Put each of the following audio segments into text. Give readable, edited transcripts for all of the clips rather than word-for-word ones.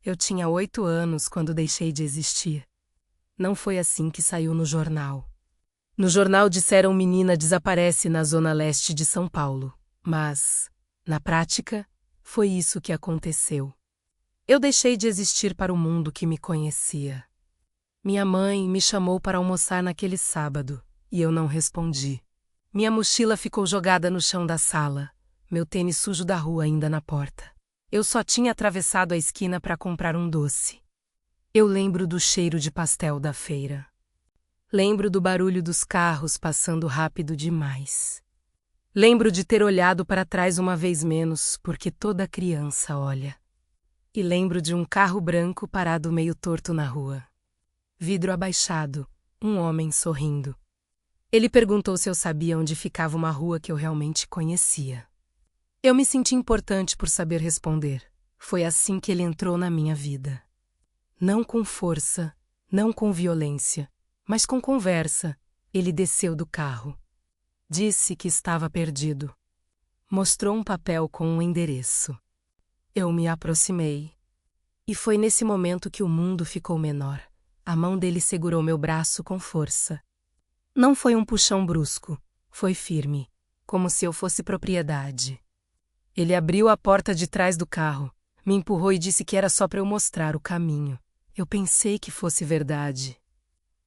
Eu tinha 8 anos quando deixei de existir. Não foi assim que saiu no jornal. No jornal disseram menina desaparece na zona leste de São Paulo. Mas, na prática, foi isso que aconteceu. Eu deixei de existir para o mundo que me conhecia. Minha mãe me chamou para almoçar naquele sábado, e eu não respondi. Minha mochila ficou jogada no chão da sala, meu tênis sujo da rua ainda na porta. Eu só tinha atravessado a esquina para comprar um doce. Eu lembro do cheiro de pastel da feira. Lembro do barulho dos carros passando rápido demais. Lembro de ter olhado para trás uma vez menos, porque toda criança olha. E lembro de um carro branco parado meio torto na rua. Vidro abaixado, um homem sorrindo. Ele perguntou se eu sabia onde ficava uma rua que eu realmente conhecia. Eu me senti importante por saber responder. Foi assim que ele entrou na minha vida. Não com força, não com violência, mas com conversa. Ele desceu do carro. Disse que estava perdido. Mostrou um papel com um endereço. Eu me aproximei. E foi nesse momento que o mundo ficou menor. A mão dele segurou meu braço com força. Não foi um puxão brusco, foi firme, como se eu fosse propriedade. Ele abriu a porta de trás do carro, me empurrou e disse que era só para eu mostrar o caminho. Eu pensei que fosse verdade.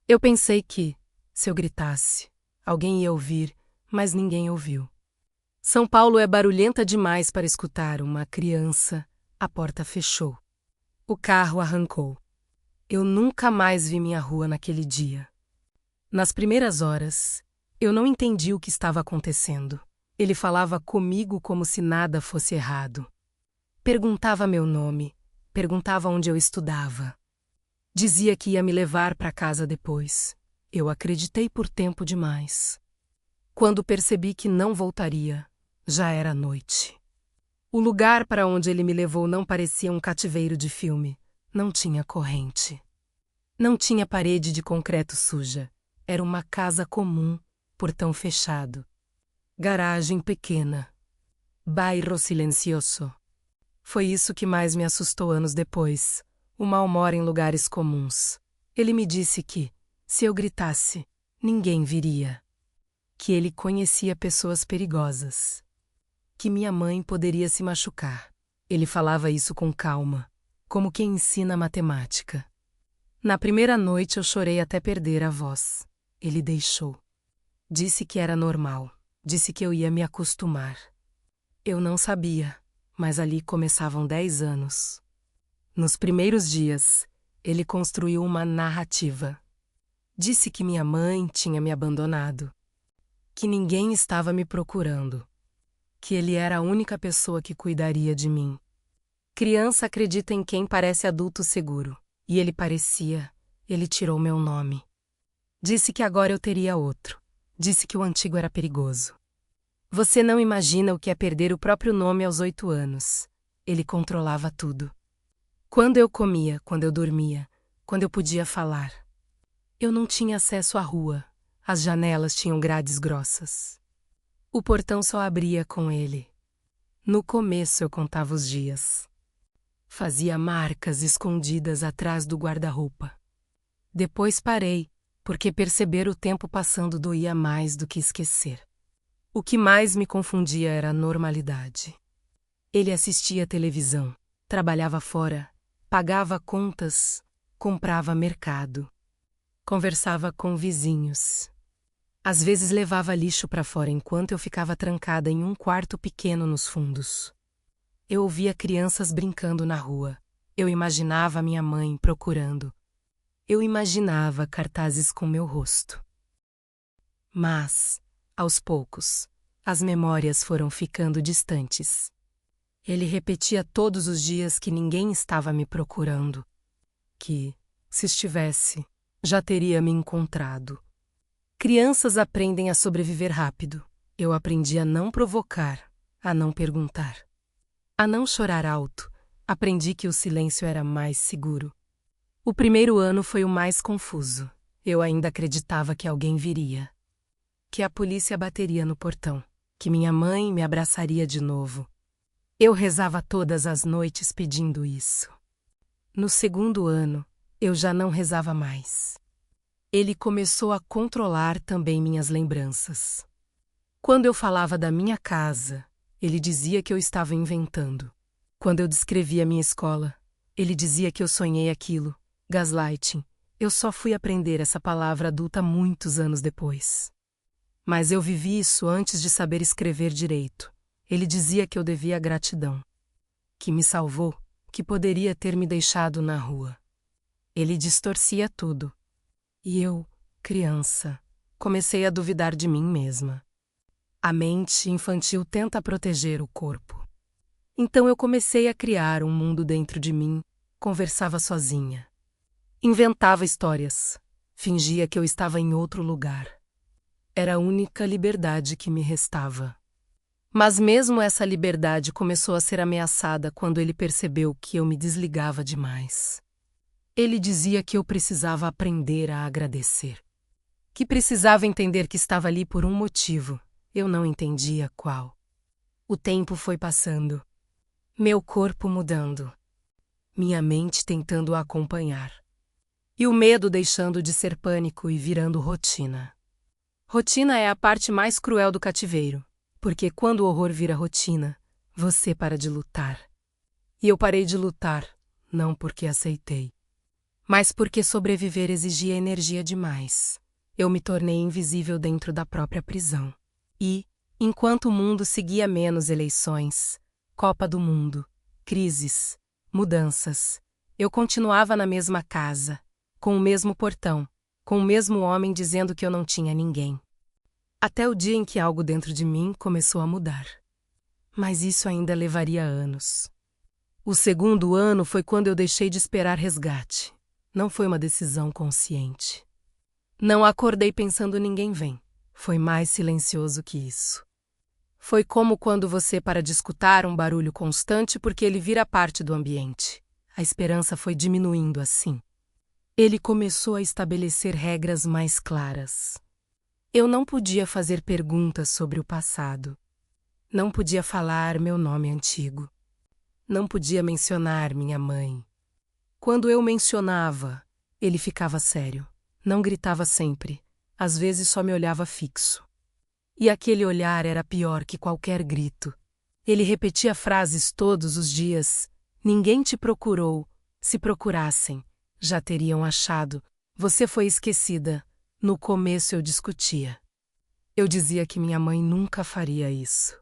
Eu pensei que, se eu gritasse, alguém ia ouvir, mas ninguém ouviu. São Paulo é barulhenta demais para escutar uma criança. A porta fechou. O carro arrancou. Eu nunca mais vi minha rua naquele dia. Nas primeiras horas, eu não entendi o que estava acontecendo. Ele falava comigo como se nada fosse errado. Perguntava meu nome, perguntava onde eu estudava. Dizia que ia me levar para casa depois. Eu acreditei por tempo demais. Quando percebi que não voltaria, já era noite. O lugar para onde ele me levou não parecia um cativeiro de filme. Não tinha corrente. Não tinha parede de concreto suja. Era uma casa comum, portão fechado. Garagem pequena. Bairro silencioso. Foi isso que mais me assustou anos depois. O mal-mora em lugares comuns. Ele me disse que, se eu gritasse, ninguém viria. Que ele conhecia pessoas perigosas. Que minha mãe poderia se machucar. Ele falava isso com calma, como quem ensina matemática. Na primeira noite eu chorei até perder a voz. Ele deixou. Disse que era normal. Disse que eu ia me acostumar. Eu não sabia, mas ali começavam 10 anos. Nos primeiros dias, ele construiu uma narrativa. Disse que minha mãe tinha me abandonado. Que ninguém estava me procurando. Que ele era a única pessoa que cuidaria de mim. Criança acredita em quem parece adulto seguro. E ele parecia. Ele tirou meu nome. Disse que agora eu teria outro. Disse que o antigo era perigoso. Você não imagina o que é perder o próprio nome aos 8 anos. Ele controlava tudo. Quando eu comia, quando eu dormia, quando eu podia falar. Eu não tinha acesso à rua. As janelas tinham grades grossas. O portão só abria com ele. No começo eu contava os dias. Fazia marcas escondidas atrás do guarda-roupa. Depois parei, porque perceber o tempo passando doía mais do que esquecer. O que mais me confundia era a normalidade. Ele assistia televisão, trabalhava fora, pagava contas, comprava mercado. Conversava com vizinhos. Às vezes levava lixo para fora enquanto eu ficava trancada em um quarto pequeno nos fundos. Eu ouvia crianças brincando na rua. Eu imaginava minha mãe procurando. Eu imaginava cartazes com meu rosto. Mas, aos poucos, as memórias foram ficando distantes. Ele repetia todos os dias que ninguém estava me procurando. Que, se estivesse, já teria me encontrado. Crianças aprendem a sobreviver rápido. Eu aprendi a não provocar, a não perguntar. A não chorar alto. Aprendi que o silêncio era mais seguro. O primeiro ano foi o mais confuso. Eu ainda acreditava que alguém viria. Que a polícia bateria no portão. Que minha mãe me abraçaria de novo. Eu rezava todas as noites pedindo isso. No segundo ano, eu já não rezava mais. Ele começou a controlar também minhas lembranças. Quando eu falava da minha casa, ele dizia que eu estava inventando. Quando eu descrevia minha escola, ele dizia que eu sonhei aquilo. Gaslighting. Eu só fui aprender essa palavra adulta muitos anos depois. Mas eu vivi isso antes de saber escrever direito. Ele dizia que eu devia gratidão. Que me salvou, que poderia ter me deixado na rua. Ele distorcia tudo. E eu, criança, comecei a duvidar de mim mesma. A mente infantil tenta proteger o corpo. Então eu comecei a criar um mundo dentro de mim, conversava sozinha. Inventava histórias, fingia que eu estava em outro lugar. Era a única liberdade que me restava. Mas mesmo essa liberdade começou a ser ameaçada quando ele percebeu que eu me desligava demais. Ele dizia que eu precisava aprender a agradecer. Que precisava entender que estava ali por um motivo. Eu não entendia qual. O tempo foi passando. Meu corpo mudando. Minha mente tentando acompanhar. E o medo deixando de ser pânico e virando rotina. Rotina é a parte mais cruel do cativeiro, porque quando o horror vira rotina, você para de lutar. E eu parei de lutar, não porque aceitei, mas porque sobreviver exigia energia demais. Eu me tornei invisível dentro da própria prisão. E, enquanto o mundo seguia menos eleições, Copa do Mundo, crises, mudanças, eu continuava na mesma casa, com o mesmo portão, com o mesmo homem dizendo que eu não tinha ninguém. Até o dia em que algo dentro de mim começou a mudar. Mas isso ainda levaria anos. O segundo ano foi quando eu deixei de esperar resgate. Não foi uma decisão consciente. Não acordei pensando ninguém vem. Foi mais silencioso que isso. Foi como quando você para de escutar um barulho constante porque ele vira parte do ambiente. A esperança foi diminuindo assim. Ele começou a estabelecer regras mais claras. Eu não podia fazer perguntas sobre o passado. Não podia falar meu nome antigo. Não podia mencionar minha mãe. Quando eu mencionava, ele ficava sério. Não gritava sempre. Às vezes só me olhava fixo. E aquele olhar era pior que qualquer grito. Ele repetia frases todos os dias. Ninguém te procurou. Se procurassem, já teriam achado. Você foi esquecida. No começo eu discutia. Eu dizia que minha mãe nunca faria isso.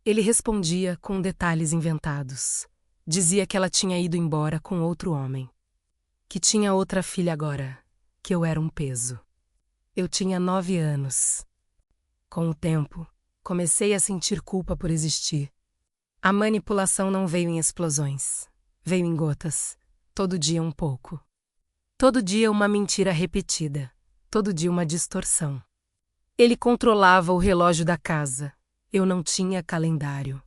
Ele respondia com detalhes inventados. Dizia que ela tinha ido embora com outro homem. Que tinha outra filha agora. Que eu era um peso. Eu tinha 9 anos. Com o tempo, comecei a sentir culpa por existir. A manipulação não veio em explosões. Veio em gotas. Todo dia um pouco. Todo dia uma mentira repetida. Todo dia uma distorção. Ele controlava o relógio da casa. Eu não tinha calendário.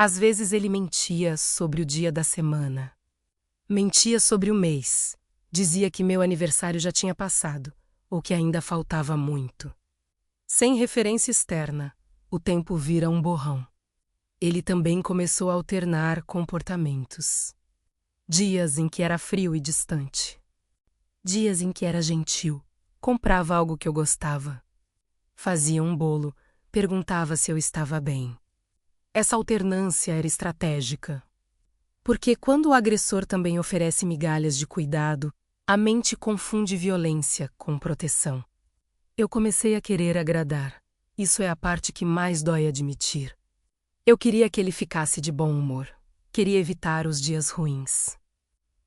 Às vezes ele mentia sobre o dia da semana. Mentia sobre o mês. Dizia que meu aniversário já tinha passado, ou que ainda faltava muito. Sem referência externa, o tempo vira um borrão. Ele também começou a alternar comportamentos. Dias em que era frio e distante. Dias em que era gentil. Comprava algo que eu gostava. Fazia um bolo, perguntava se eu estava bem. Essa alternância era estratégica. Porque quando o agressor também oferece migalhas de cuidado, a mente confunde violência com proteção. Eu comecei a querer agradar. Isso é a parte que mais dói admitir. Eu queria que ele ficasse de bom humor. Queria evitar os dias ruins.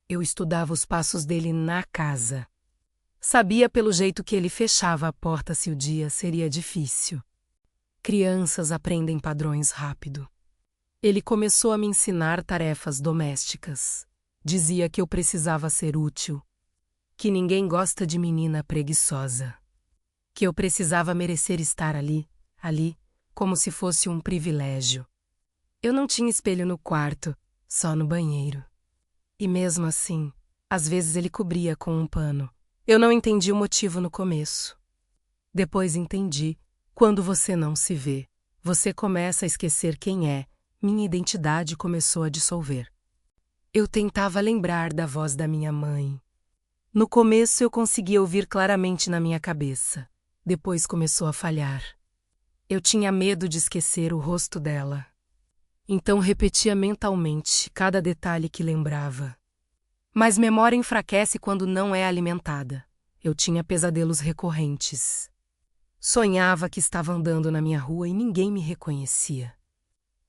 Eu estudava os passos dele na casa. Sabia pelo jeito que ele fechava a porta se o dia seria difícil. Crianças aprendem padrões rápido. Ele começou a me ensinar tarefas domésticas. Dizia que eu precisava ser útil. Que ninguém gosta de menina preguiçosa. Que eu precisava merecer estar ali, como se fosse um privilégio. Eu não tinha espelho no quarto, só no banheiro. E mesmo assim, às vezes ele cobria com um pano. Eu não entendi o motivo no começo. Depois entendi. Quando você não se vê, você começa a esquecer quem é. Minha identidade começou a dissolver. Eu tentava lembrar da voz da minha mãe. No começo eu conseguia ouvir claramente na minha cabeça. Depois começou a falhar. Eu tinha medo de esquecer o rosto dela. Então repetia mentalmente cada detalhe que lembrava. Mas memória enfraquece quando não é alimentada. Eu tinha pesadelos recorrentes. Sonhava que estava andando na minha rua e ninguém me reconhecia.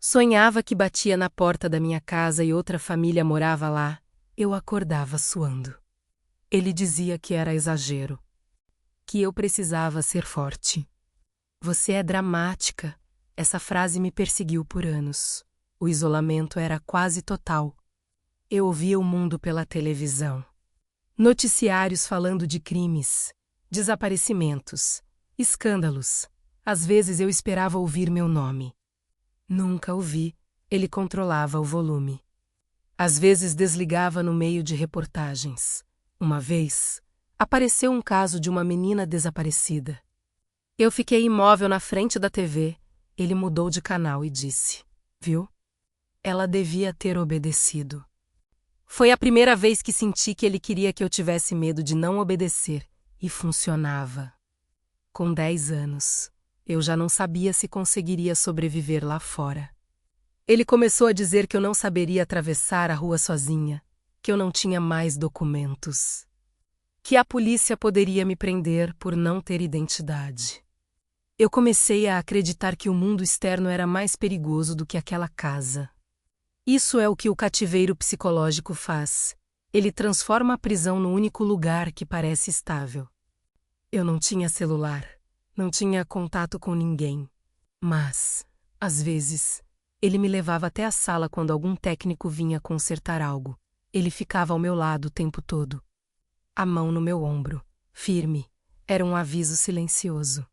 Sonhava que batia na porta da minha casa e outra família morava lá. Eu acordava suando. Ele dizia que era exagero, que eu precisava ser forte. Você é dramática. Essa frase me perseguiu por anos. O isolamento era quase total. Eu ouvia o mundo pela televisão. Noticiários falando de crimes, desaparecimentos, escândalos. Às vezes eu esperava ouvir meu nome. Nunca ouvi. Ele controlava o volume. Às vezes desligava no meio de reportagens. Uma vez, apareceu um caso de uma menina desaparecida. Eu fiquei imóvel na frente da TV. Ele mudou de canal e disse: "Viu? Ela devia ter obedecido." Foi a primeira vez que senti que ele queria que eu tivesse medo de não obedecer, e funcionava. Com 10 anos, eu já não sabia se conseguiria sobreviver lá fora. Ele começou a dizer que eu não saberia atravessar a rua sozinha, que eu não tinha mais documentos, que a polícia poderia me prender por não ter identidade. Eu comecei a acreditar que o mundo externo era mais perigoso do que aquela casa. Isso é o que o cativeiro psicológico faz. Ele transforma a prisão no único lugar que parece estável. Eu não tinha celular, não tinha contato com ninguém. Mas, às vezes, ele me levava até a sala quando algum técnico vinha consertar algo. Ele ficava ao meu lado o tempo todo. A mão no meu ombro, firme, era um aviso silencioso.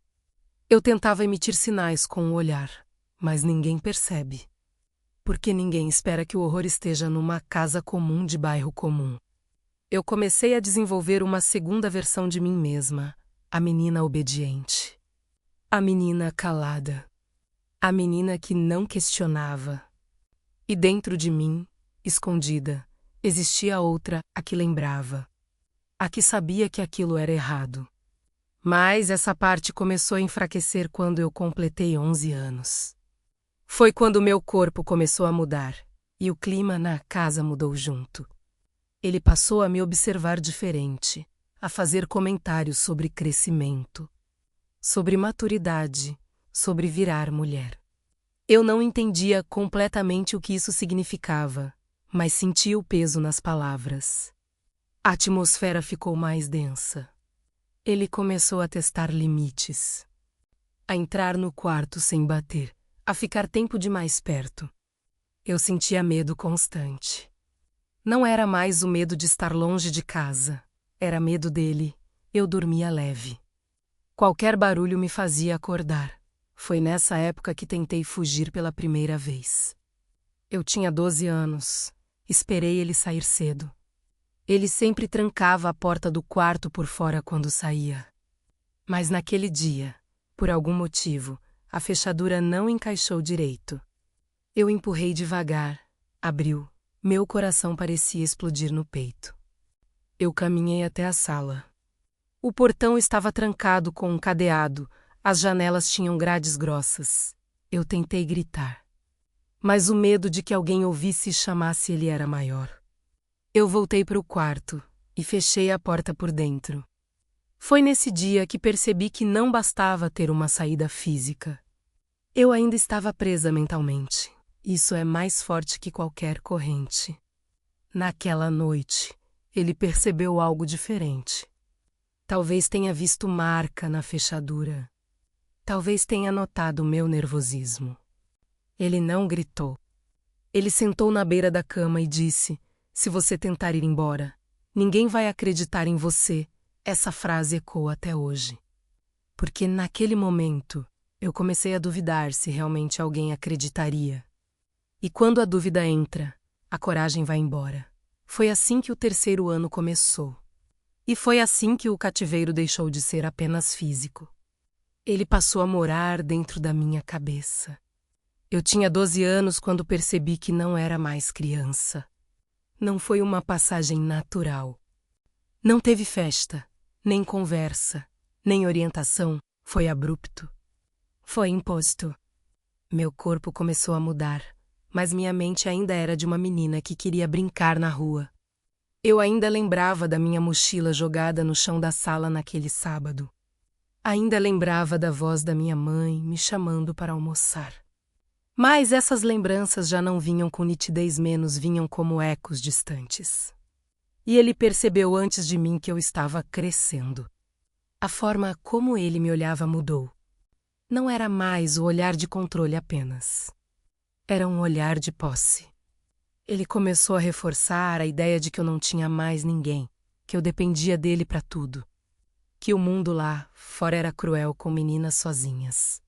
Eu tentava emitir sinais com o olhar, mas ninguém percebe. Porque ninguém espera que o horror esteja numa casa comum de bairro comum. Eu comecei a desenvolver uma segunda versão de mim mesma, a menina obediente. A menina calada. A menina que não questionava. E dentro de mim, escondida, existia outra, a que lembrava. A que sabia que aquilo era errado. Mas essa parte começou a enfraquecer quando eu completei 11 anos. Foi quando meu corpo começou a mudar, e o clima na casa mudou junto. Ele passou a me observar diferente, a fazer comentários sobre crescimento, sobre maturidade, sobre virar mulher. Eu não entendia completamente o que isso significava, mas sentia o peso nas palavras. A atmosfera ficou mais densa. Ele começou a testar limites, a entrar no quarto sem bater, a ficar tempo demais perto. Eu sentia medo constante. Não era mais o medo de estar longe de casa. Era medo dele. Eu dormia leve. Qualquer barulho me fazia acordar. Foi nessa época que tentei fugir pela primeira vez. Eu tinha 12 anos. Esperei ele sair cedo. Ele sempre trancava a porta do quarto por fora quando saía. Mas naquele dia, por algum motivo, a fechadura não encaixou direito. Eu empurrei devagar, abriu. Meu coração parecia explodir no peito. Eu caminhei até a sala. O portão estava trancado com um cadeado, as janelas tinham grades grossas. Eu tentei gritar. Mas o medo de que alguém ouvisse e chamasse ele era maior. Eu voltei para o quarto e fechei a porta por dentro. Foi nesse dia que percebi que não bastava ter uma saída física. Eu ainda estava presa mentalmente. Isso é mais forte que qualquer corrente. Naquela noite, ele percebeu algo diferente. Talvez tenha visto marca na fechadura. Talvez tenha notado meu nervosismo. Ele não gritou. Ele sentou na beira da cama e disse: "Se você tentar ir embora, ninguém vai acreditar em você." Essa frase ecoa até hoje. Porque naquele momento, eu comecei a duvidar se realmente alguém acreditaria. E quando a dúvida entra, a coragem vai embora. Foi assim que o terceiro ano começou. E foi assim que o cativeiro deixou de ser apenas físico. Ele passou a morar dentro da minha cabeça. Eu tinha 12 anos quando percebi que não era mais criança. Não foi uma passagem natural. Não teve festa, nem conversa, nem orientação. Foi abrupto. Foi imposto. Meu corpo começou a mudar, mas minha mente ainda era de uma menina que queria brincar na rua. Eu ainda lembrava da minha mochila jogada no chão da sala naquele sábado. Ainda lembrava da voz da minha mãe me chamando para almoçar. Mas essas lembranças já não vinham com nitidez, menos vinham como ecos distantes. E ele percebeu antes de mim que eu estava crescendo. A forma como ele me olhava mudou. Não era mais o olhar de controle apenas. Era um olhar de posse. Ele começou a reforçar a ideia de que eu não tinha mais ninguém, que eu dependia dele para tudo. Que o mundo lá fora era cruel com meninas sozinhas.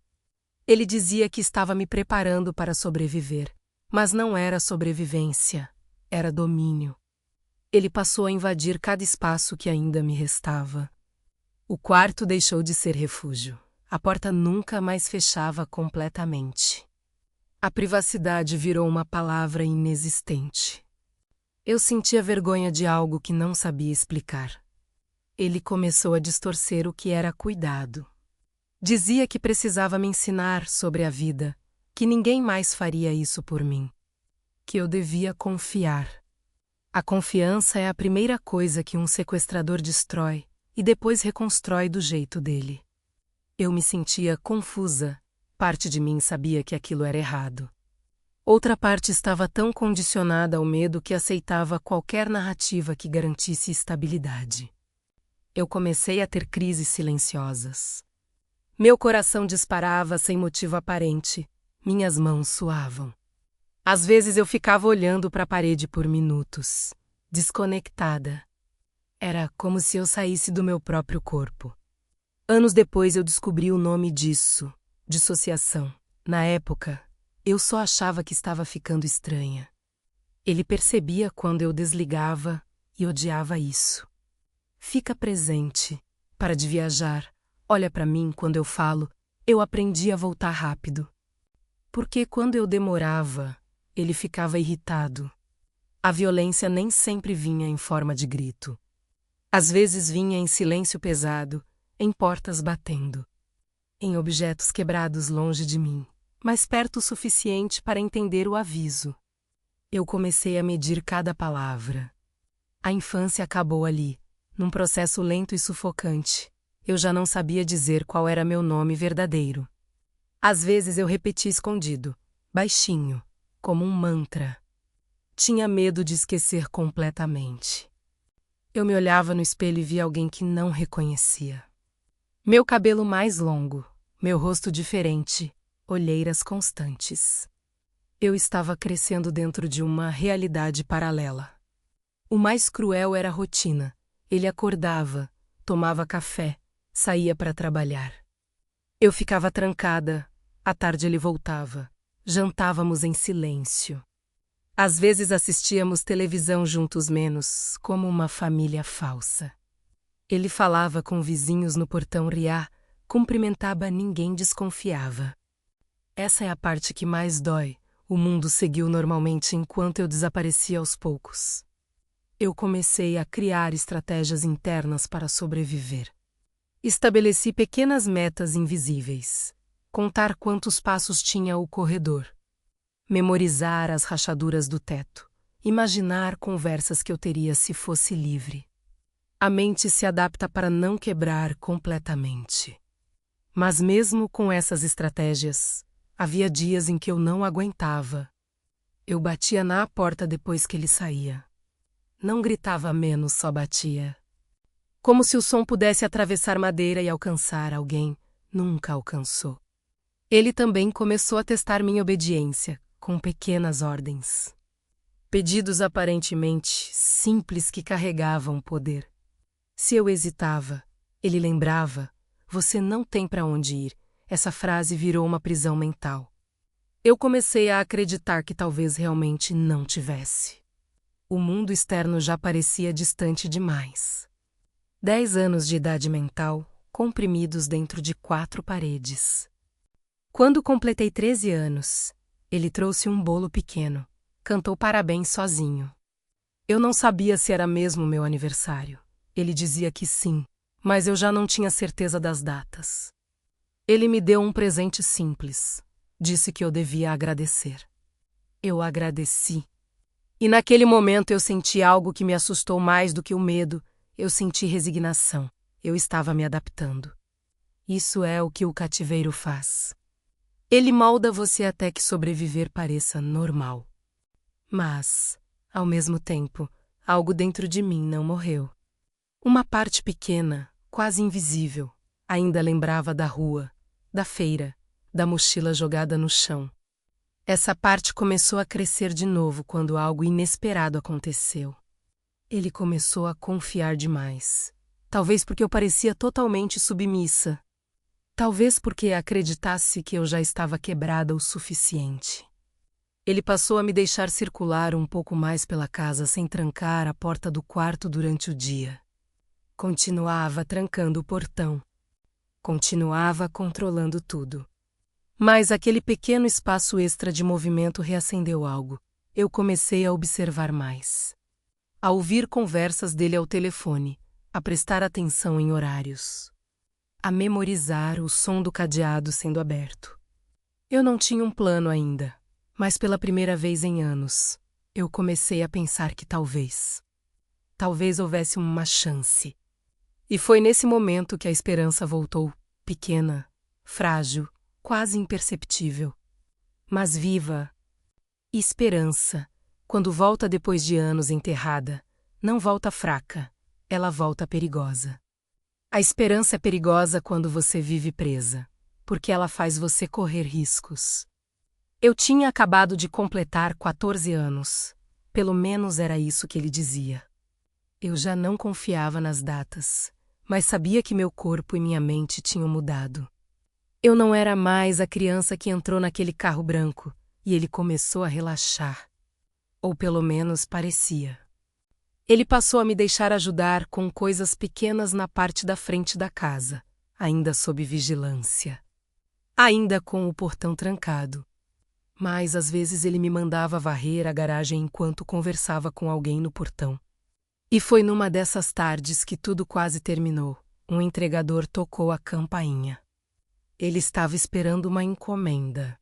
Ele dizia que estava me preparando para sobreviver, mas não era sobrevivência, era domínio. Ele passou a invadir cada espaço que ainda me restava. O quarto deixou de ser refúgio. A porta nunca mais fechava completamente. A privacidade virou uma palavra inexistente. Eu sentia vergonha de algo que não sabia explicar. Ele começou a distorcer o que era cuidado. Dizia que precisava me ensinar sobre a vida, que ninguém mais faria isso por mim. Que eu devia confiar. A confiança é a primeira coisa que um sequestrador destrói e depois reconstrói do jeito dele. Eu me sentia confusa. Parte de mim sabia que aquilo era errado. Outra parte estava tão condicionada ao medo que aceitava qualquer narrativa que garantisse estabilidade. Eu comecei a ter crises silenciosas. Meu coração disparava sem motivo aparente. Minhas mãos suavam. Às vezes eu ficava olhando para a parede por minutos, desconectada. Era como se eu saísse do meu próprio corpo. Anos depois eu descobri o nome disso, dissociação. Na época, eu só achava que estava ficando estranha. Ele percebia quando eu desligava e odiava isso. Fica presente. Para de viajar. Olha para mim quando eu falo. Eu aprendi a voltar rápido. Porque quando eu demorava, ele ficava irritado. A violência nem sempre vinha em forma de grito. Às vezes vinha em silêncio pesado, em portas batendo. Em objetos quebrados longe de mim, mas perto o suficiente para entender o aviso. Eu comecei a medir cada palavra. A infância acabou ali. Num processo lento e sufocante, eu já não sabia dizer qual era meu nome verdadeiro. Às vezes eu repetia escondido, baixinho, como um mantra. Tinha medo de esquecer completamente. Eu me olhava no espelho e via alguém que não reconhecia. Meu cabelo mais longo, meu rosto diferente, olheiras constantes. Eu estava crescendo dentro de uma realidade paralela. O mais cruel era a rotina. Ele acordava, tomava café, saía para trabalhar. Eu ficava trancada. À tarde ele voltava. Jantávamos em silêncio. Às vezes assistíamos televisão juntos, menos, como uma família falsa. Ele falava com vizinhos no portão Riá, cumprimentava, ninguém desconfiava. Essa é a parte que mais dói. O mundo seguiu normalmente enquanto eu desaparecia aos poucos. Eu comecei a criar estratégias internas para sobreviver. Estabeleci pequenas metas invisíveis. Contar quantos passos tinha o corredor. Memorizar as rachaduras do teto. Imaginar conversas que eu teria se fosse livre. A mente se adapta para não quebrar completamente. Mas mesmo com essas estratégias, havia dias em que eu não aguentava. Eu batia na porta depois que ele saía. Não gritava menos, só batia. Como se o som pudesse atravessar madeira e alcançar alguém, nunca alcançou. Ele também começou a testar minha obediência, com pequenas ordens. Pedidos aparentemente simples que carregavam poder. Se eu hesitava, ele lembrava: "Você não tem para onde ir." Essa frase virou uma prisão mental. Eu comecei a acreditar que talvez realmente não tivesse. O mundo externo já parecia distante demais. 10 anos de idade mental, comprimidos dentro de 4 paredes. Quando completei 13 anos, ele trouxe um bolo pequeno, cantou parabéns sozinho. Eu não sabia se era mesmo meu aniversário. Ele dizia que sim, mas eu já não tinha certeza das datas. Ele me deu um presente simples. Disse que eu devia agradecer. Eu agradeci. E naquele momento eu senti algo que me assustou mais do que o medo. Eu senti resignação. Eu estava me adaptando. Isso é o que o cativeiro faz. Ele molda você até que sobreviver pareça normal. Mas, ao mesmo tempo, algo dentro de mim não morreu. Uma parte pequena, quase invisível, ainda lembrava da rua, da feira, da mochila jogada no chão. Essa parte começou a crescer de novo quando algo inesperado aconteceu. Ele começou a confiar demais. Talvez porque eu parecia totalmente submissa. Talvez porque acreditasse que eu já estava quebrada o suficiente. Ele passou a me deixar circular um pouco mais pela casa sem trancar a porta do quarto durante o dia. Continuava trancando o portão. Continuava controlando tudo. Mas aquele pequeno espaço extra de movimento reacendeu algo. Eu comecei a observar mais. A ouvir conversas dele ao telefone, a prestar atenção em horários, a memorizar o som do cadeado sendo aberto. Eu não tinha um plano ainda, mas pela primeira vez em anos, eu comecei a pensar que talvez houvesse uma chance. E foi nesse momento que a esperança voltou, pequena, frágil, quase imperceptível, mas viva. Esperança, quando volta depois de anos enterrada, não volta fraca, ela volta perigosa. A esperança é perigosa quando você vive presa, porque ela faz você correr riscos. Eu tinha acabado de completar 14 anos, pelo menos era isso que ele dizia. Eu já não confiava nas datas, mas sabia que meu corpo e minha mente tinham mudado. Eu não era mais a criança que entrou naquele carro branco, e ele começou a relaxar. Ou pelo menos parecia. Ele passou a me deixar ajudar com coisas pequenas na parte da frente da casa, ainda sob vigilância. Ainda com o portão trancado. Mas às vezes ele me mandava varrer a garagem enquanto conversava com alguém no portão. E foi numa dessas tardes que tudo quase terminou. Um entregador tocou a campainha. Ele estava esperando uma encomenda.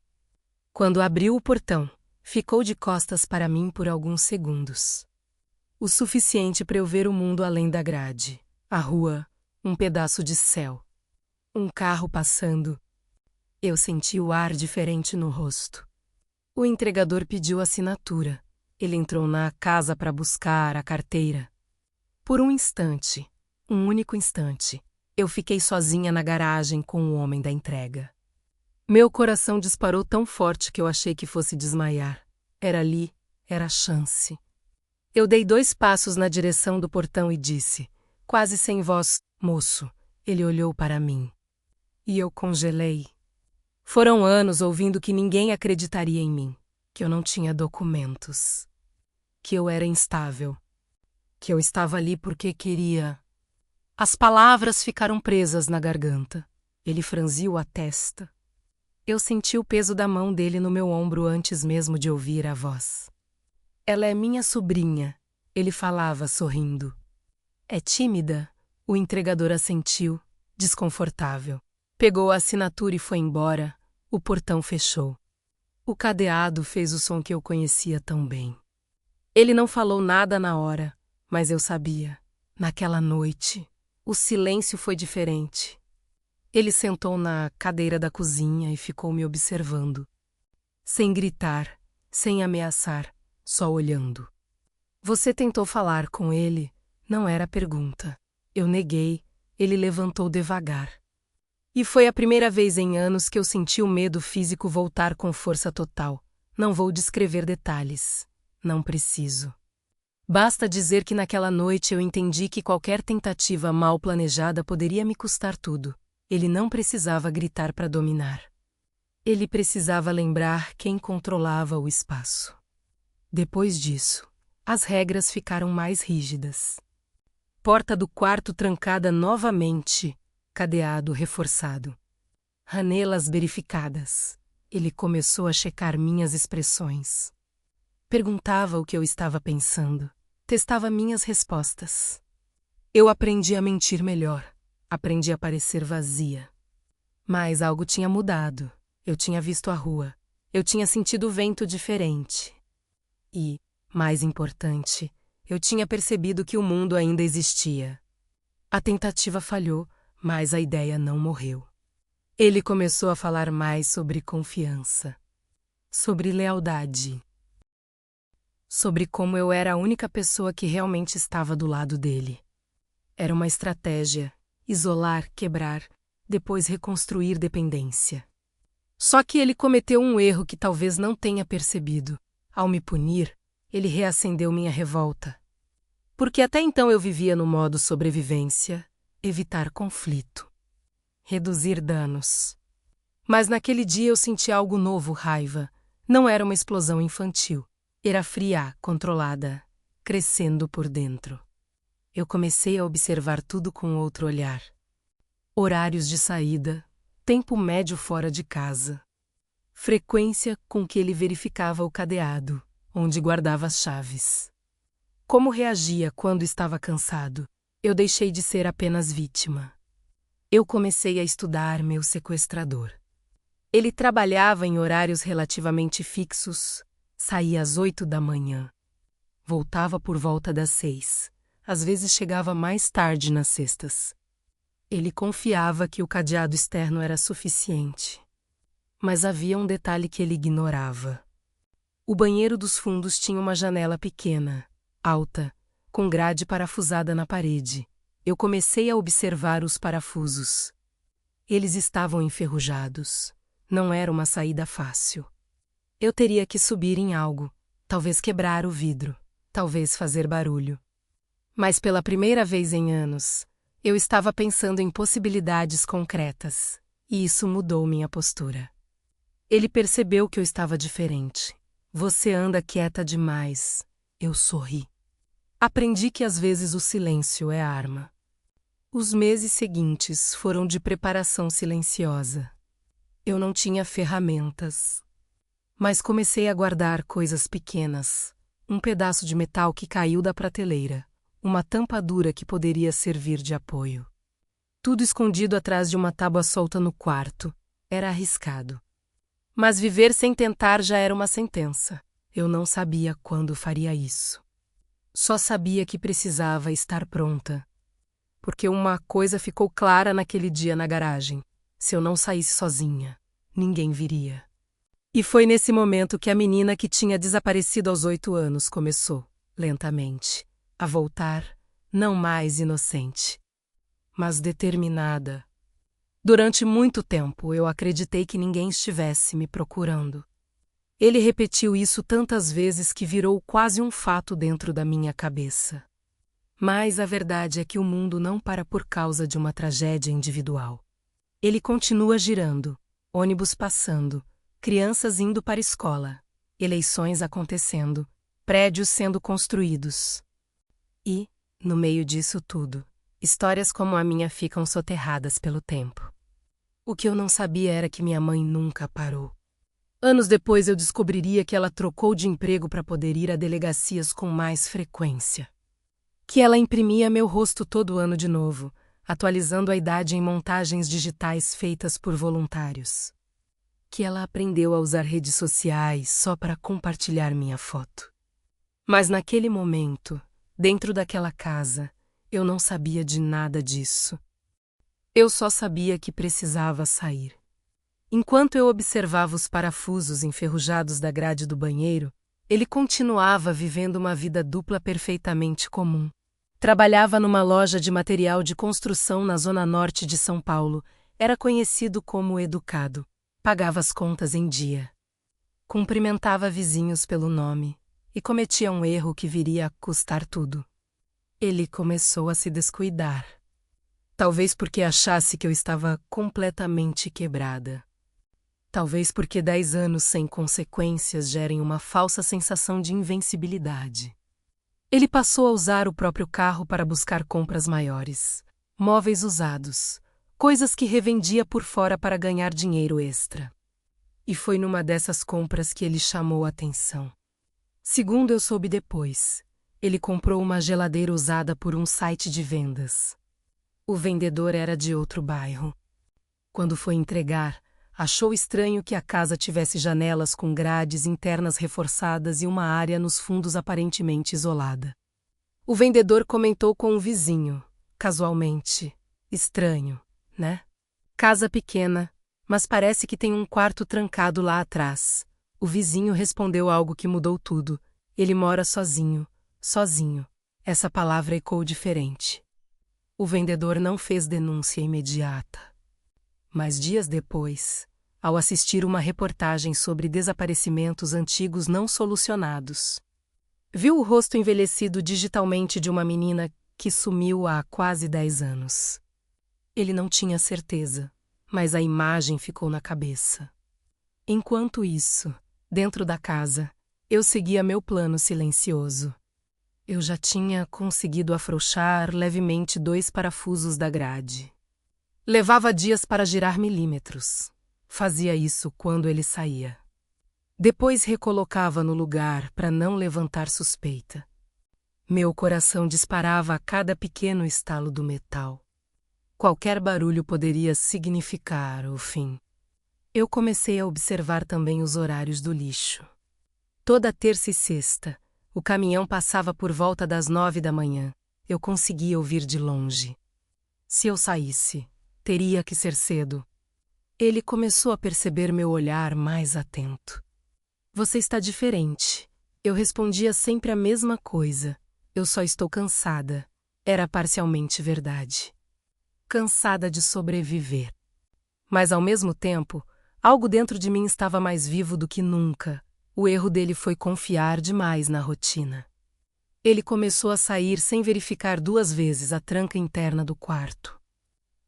Quando abriu o portão, ficou de costas para mim por alguns segundos. O suficiente para eu ver o mundo além da grade. A rua, um pedaço de céu. Um carro passando. Eu senti o ar diferente no rosto. O entregador pediu assinatura. Ele entrou na casa para buscar a carteira. Por um instante, um único instante, eu fiquei sozinha na garagem com o homem da entrega. Meu coração disparou tão forte que eu achei que fosse desmaiar. Era ali, era a chance. Eu dei 2 passos na direção do portão e disse, quase sem voz, moço. Ele olhou para mim. E eu congelei. Foram anos ouvindo que ninguém acreditaria em mim, que eu não tinha documentos, que eu era instável, que eu estava ali porque queria. As palavras ficaram presas na garganta. Ele franziu a testa. Eu senti o peso da mão dele no meu ombro antes mesmo de ouvir a voz. Ela é minha sobrinha, ele falava sorrindo. É tímida? O entregador assentiu, desconfortável. Pegou a assinatura e foi embora. O portão fechou. O cadeado fez o som que eu conhecia tão bem. Ele não falou nada na hora, mas eu sabia. Naquela noite, o silêncio foi diferente. Ele sentou na cadeira da cozinha e ficou me observando. Sem gritar, sem ameaçar, só olhando. Você tentou falar com ele? Não era pergunta. Eu neguei. Ele levantou devagar. E foi a primeira vez em anos que eu senti o medo físico voltar com força total. Não vou descrever detalhes. Não preciso. Basta dizer que naquela noite eu entendi que qualquer tentativa mal planejada poderia me custar tudo. Ele não precisava gritar para dominar. Ele precisava lembrar quem controlava o espaço. Depois disso, as regras ficaram mais rígidas. Porta do quarto trancada novamente, cadeado reforçado. Janelas verificadas. Ele começou a checar minhas expressões. Perguntava o que eu estava pensando. testava minhas respostas. Eu aprendi a mentir melhor, aprendi a parecer vazia. Mas algo tinha mudado. Eu tinha visto a rua, eu tinha sentido o vento diferente. E, mais importante, eu tinha percebido que o mundo ainda existia. A tentativa falhou, mas a ideia não morreu. Ele começou a falar mais sobre confiança, sobre lealdade, sobre como eu era a única pessoa que realmente estava do lado dele. Era uma estratégia: isolar, quebrar, depois reconstruir dependência. Só que ele cometeu um erro que talvez não tenha percebido. Ao me punir, ele reacendeu minha revolta. Porque até então eu vivia no modo sobrevivência, evitar conflito, reduzir danos. Mas naquele dia eu senti algo novo, raiva. Não era uma explosão infantil. Era fria, controlada, crescendo por dentro. Eu comecei a observar tudo com outro olhar. Horários de saída, tempo médio fora de casa, frequência com que ele verificava o cadeado, onde guardava as chaves. Como reagia quando estava cansado. Eu deixei de ser apenas vítima. Eu comecei a estudar meu sequestrador. Ele trabalhava em horários relativamente fixos, saía às 8 da manhã. Voltava por volta das 6. Às vezes chegava mais tarde nas sextas. Ele confiava que o cadeado externo era suficiente. Mas havia um detalhe que ele ignorava. O banheiro dos fundos tinha uma janela pequena, alta, com grade parafusada na parede. Eu comecei a observar os parafusos. Eles estavam enferrujados. Não era uma saída fácil. Eu teria que subir em algo, talvez quebrar o vidro, talvez fazer barulho. Mas pela primeira vez em anos, eu estava pensando em possibilidades concretas, e isso mudou minha postura. Ele percebeu que eu estava diferente. Você anda quieta demais. Eu sorri. Aprendi que às vezes o silêncio é arma. Os meses seguintes foram de preparação silenciosa. Eu não tinha ferramentas, mas comecei a guardar coisas pequenas. Um pedaço de metal que caiu da prateleira. Uma tampa dura que poderia servir de apoio. Tudo escondido atrás de uma tábua solta no quarto. Era arriscado. Mas viver sem tentar já era uma sentença. Eu não sabia quando faria isso. Só sabia que precisava estar pronta. Porque uma coisa ficou clara naquele dia na garagem. Se eu não saísse sozinha, ninguém viria. E foi nesse momento que a menina que tinha desaparecido aos 8 anos começou, lentamente, a voltar, não mais inocente, mas determinada. Durante muito tempo eu acreditei que ninguém estivesse me procurando. Ele repetiu isso tantas vezes que virou quase um fato dentro da minha cabeça. Mas a verdade é que o mundo não para por causa de uma tragédia individual. Ele continua girando, ônibus passando, crianças indo para a escola, eleições acontecendo, prédios sendo construídos. E, no meio disso tudo, histórias como a minha ficam soterradas pelo tempo. O que eu não sabia era que minha mãe nunca parou. Anos depois eu descobriria que ela trocou de emprego para poder ir a delegacias com mais frequência. Que ela imprimia meu rosto todo ano de novo, atualizando a idade em montagens digitais feitas por voluntários. Que ela aprendeu a usar redes sociais só para compartilhar minha foto. Mas naquele momento, dentro daquela casa, eu não sabia de nada disso. Eu só sabia que precisava sair. Enquanto eu observava os parafusos enferrujados da grade do banheiro, ele continuava vivendo uma vida dupla perfeitamente comum. Trabalhava numa loja de material de construção na zona norte de São Paulo. Era conhecido como educado. Pagava as contas em dia. Cumprimentava vizinhos pelo nome e cometia um erro que viria a custar tudo. Ele começou a se descuidar. Talvez porque achasse que eu estava completamente quebrada. Talvez porque 10 anos sem consequências gerem uma falsa sensação de invencibilidade. Ele passou a usar o próprio carro para buscar compras maiores, móveis usados, coisas que revendia por fora para ganhar dinheiro extra. E foi numa dessas compras que ele chamou a atenção. Segundo eu soube depois, Ele comprou uma geladeira usada por um site de vendas. O vendedor era de outro bairro. Quando foi entregar, achou estranho que a casa tivesse janelas com grades internas reforçadas e uma área nos fundos aparentemente isolada. O vendedor comentou com um vizinho, casualmente: "Estranho, né? Casa pequena, mas parece que tem um quarto trancado lá atrás." O vizinho respondeu algo que mudou tudo: "Ele mora sozinho, sozinho." Essa palavra ecoou diferente. O vendedor não fez denúncia imediata. Mas dias depois, ao assistir uma reportagem sobre desaparecimentos antigos não solucionados, viu o rosto envelhecido digitalmente de uma menina que sumiu há quase 10 anos. Ele não tinha certeza, mas a imagem ficou na cabeça. Enquanto isso, dentro da casa, eu seguia meu plano silencioso. Eu já tinha conseguido afrouxar levemente 2 parafusos da grade. Levava dias para girar milímetros. Fazia isso quando ele saía. Depois recolocava no lugar para não levantar suspeita. Meu coração disparava a cada pequeno estalo do metal. Qualquer barulho poderia significar o fim. Eu comecei a observar também os horários do lixo. Toda terça e sexta, o caminhão passava por volta das 9 da manhã. Eu conseguia ouvir de longe. Se eu saísse, teria que ser cedo. Ele começou a perceber meu olhar mais atento. "Você está diferente." Eu respondia sempre a mesma coisa. "Eu só estou cansada." Era parcialmente verdade. Cansada de sobreviver. Mas ao mesmo tempo, algo dentro de mim estava mais vivo do que nunca. O erro dele foi confiar demais na rotina. Ele começou a sair sem verificar 2 vezes a tranca interna do quarto.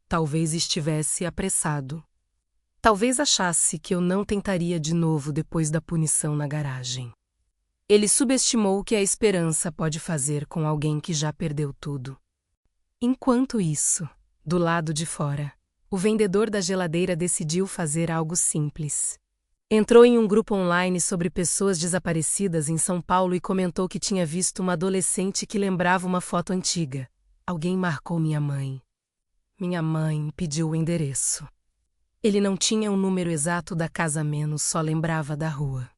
Talvez estivesse apressado. Talvez achasse que eu não tentaria de novo depois da punição na garagem. Ele subestimou o que a esperança pode fazer com alguém que já perdeu tudo. Enquanto isso, do lado de fora, o vendedor da geladeira decidiu fazer algo simples. Entrou em um grupo online sobre pessoas desaparecidas em São Paulo e comentou que tinha visto uma adolescente que lembrava uma foto antiga. Alguém marcou minha mãe. Minha mãe pediu o endereço. Ele não tinha o número exato da casa, menos só lembrava da rua.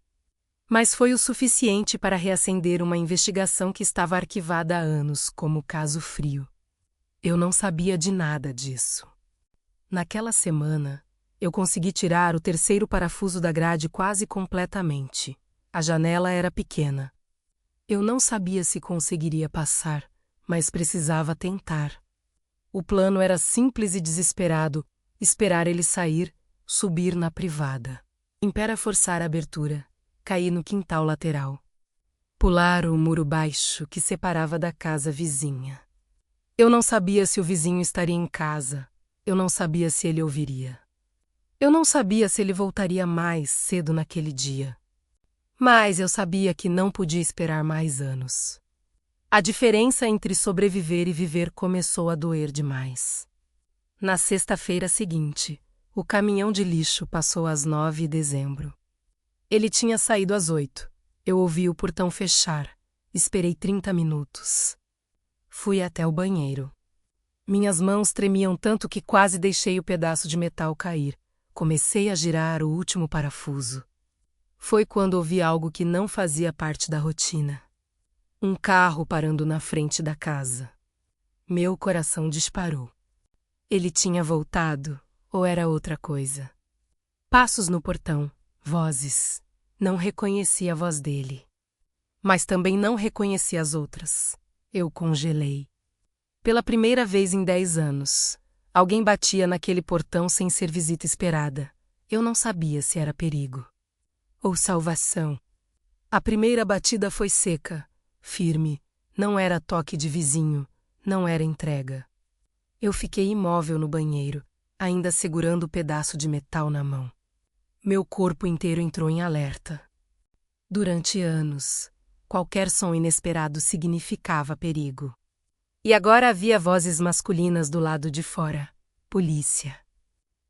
Mas foi o suficiente para reacender uma investigação que estava arquivada há anos como caso frio. Eu não sabia de nada disso. Naquela semana, eu consegui tirar o 3º parafuso da grade quase completamente. A janela era pequena. Eu não sabia se conseguiria passar, mas precisava tentar. O plano era simples e desesperado: esperar ele sair, subir na privada. Impera forçar a abertura, cair no quintal lateral. Pular o muro baixo que separava da casa vizinha. Eu não sabia se o vizinho estaria em casa. Eu não sabia se ele ouviria. Eu não sabia se ele voltaria mais cedo naquele dia. Mas eu sabia que não podia esperar mais anos. A diferença entre sobreviver e viver começou a doer demais. Na sexta-feira seguinte, o caminhão de lixo passou às 9 de dezembro. Ele tinha saído às 8. Eu ouvi o portão fechar. Esperei 30 minutos. Fui até o banheiro. Minhas mãos tremiam tanto que quase deixei o pedaço de metal cair. Comecei a girar o último parafuso. Foi quando ouvi algo que não fazia parte da rotina. Um carro parando na frente da casa. Meu coração disparou. Ele tinha voltado, ou era outra coisa? Passos no portão, vozes. Não reconheci a voz dele. Mas também não reconheci as outras. Eu congelei. Pela primeira vez em 10 anos, alguém batia naquele portão sem ser visita esperada. Eu não sabia se era perigo ou salvação. A primeira batida foi seca, firme. Não era toque de vizinho, não era entrega. Eu fiquei imóvel no banheiro, ainda segurando o pedaço de metal na mão. Meu corpo inteiro entrou em alerta. Durante anos, qualquer som inesperado significava perigo. E agora havia vozes masculinas do lado de fora. Polícia.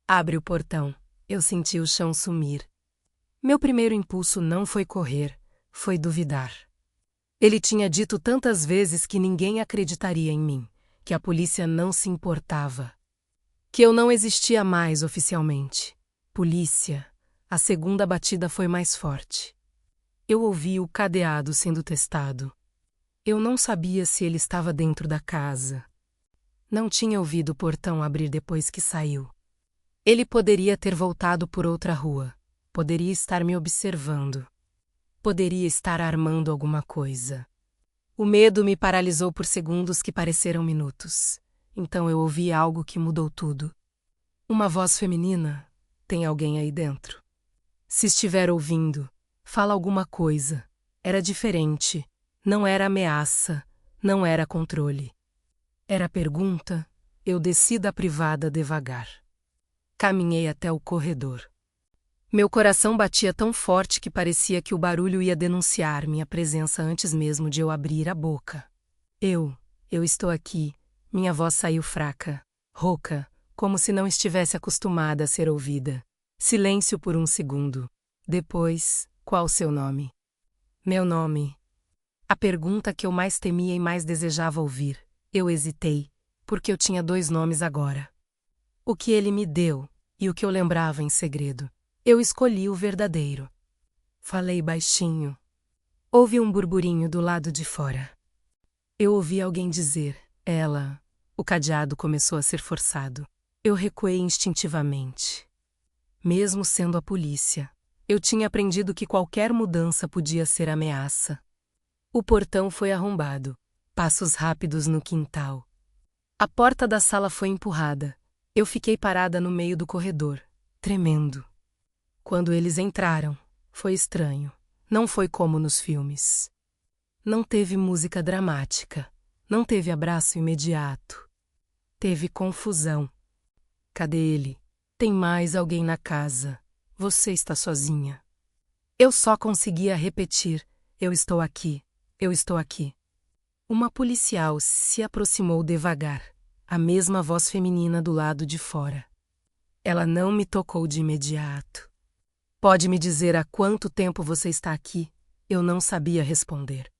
Abre o portão. Eu senti o chão sumir. Meu primeiro impulso não foi correr, foi duvidar. Ele tinha dito tantas vezes que ninguém acreditaria em mim, que a polícia não se importava, que eu não existia mais oficialmente. Polícia. A segunda batida foi mais forte. Eu ouvi o cadeado sendo testado. Eu não sabia se ele estava dentro da casa. Não tinha ouvido o portão abrir depois que saiu. Ele poderia ter voltado por outra rua. Poderia estar me observando. Poderia estar armando alguma coisa. O medo me paralisou por segundos que pareceram minutos. Então eu ouvi algo que mudou tudo. Uma voz feminina. Tem alguém aí dentro? Se estiver ouvindo, fala alguma coisa. Era diferente. Não era ameaça. Não era controle. Era pergunta. Eu desci da privada devagar. Caminhei até o corredor. Meu coração batia tão forte que parecia que o barulho ia denunciar minha presença antes mesmo de eu abrir a boca. Eu estou aqui. Minha voz saiu fraca, rouca, como se não estivesse acostumada a ser ouvida. Silêncio por um segundo. Depois, qual seu nome? Meu nome. A pergunta que eu mais temia e mais desejava ouvir. Eu hesitei, porque eu tinha 2 nomes agora. O que ele me deu e o que eu lembrava em segredo. Eu escolhi o verdadeiro. Falei baixinho. Houve um burburinho do lado de fora. Eu ouvi alguém dizer, ela. O cadeado começou a ser forçado. Eu recuei instintivamente. Mesmo sendo a polícia, eu tinha aprendido que qualquer mudança podia ser ameaça. O portão foi arrombado. Passos rápidos no quintal. A porta da sala foi empurrada. Eu fiquei parada no meio do corredor, tremendo. Quando eles entraram, foi estranho. Não foi como nos filmes. Não teve música dramática. Não teve abraço imediato. Teve confusão. Cadê ele? Tem mais alguém na casa. Você está sozinha. Eu só conseguia repetir. Eu estou aqui. Eu estou aqui. Uma policial se aproximou devagar. A mesma voz feminina do lado de fora. Ela não me tocou de imediato. Pode me dizer há quanto tempo você está aqui? Eu não sabia responder.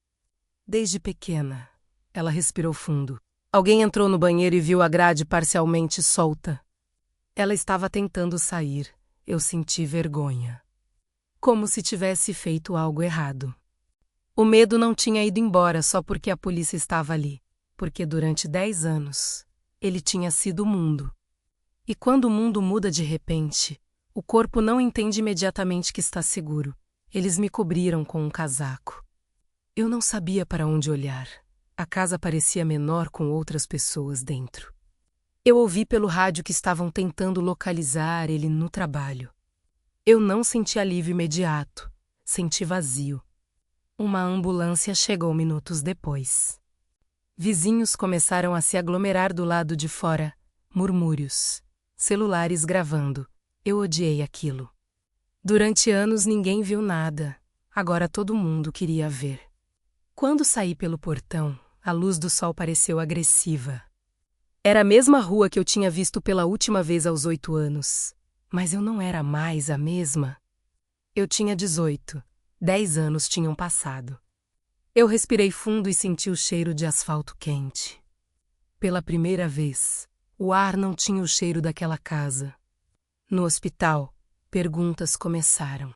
Desde pequena. Ela respirou fundo. Alguém entrou no banheiro e viu a grade parcialmente solta. Ela estava tentando sair. Eu senti vergonha. Como se tivesse feito algo errado. O medo não tinha ido embora só porque a polícia estava ali. Porque durante 10 anos, ele tinha sido o mundo. E quando o mundo muda de repente, o corpo não entende imediatamente que está seguro. Eles me cobriram com um casaco. Eu não sabia para onde olhar. A casa parecia menor com outras pessoas dentro. Eu ouvi pelo rádio que estavam tentando localizar ele no trabalho. Eu não senti alívio imediato. Senti vazio. Uma ambulância chegou minutos depois. Vizinhos começaram a se aglomerar do lado de fora. Murmúrios. Celulares gravando. Eu odiei aquilo. Durante anos ninguém viu nada. Agora todo mundo queria ver. Quando saí pelo portão, a luz do sol pareceu agressiva. Era a mesma rua que eu tinha visto pela última vez aos 8 anos. Mas eu não era mais a mesma. Eu tinha 18. 10 anos tinham passado. Eu respirei fundo e senti o cheiro de asfalto quente. Pela primeira vez, o ar não tinha o cheiro daquela casa. No hospital, perguntas começaram.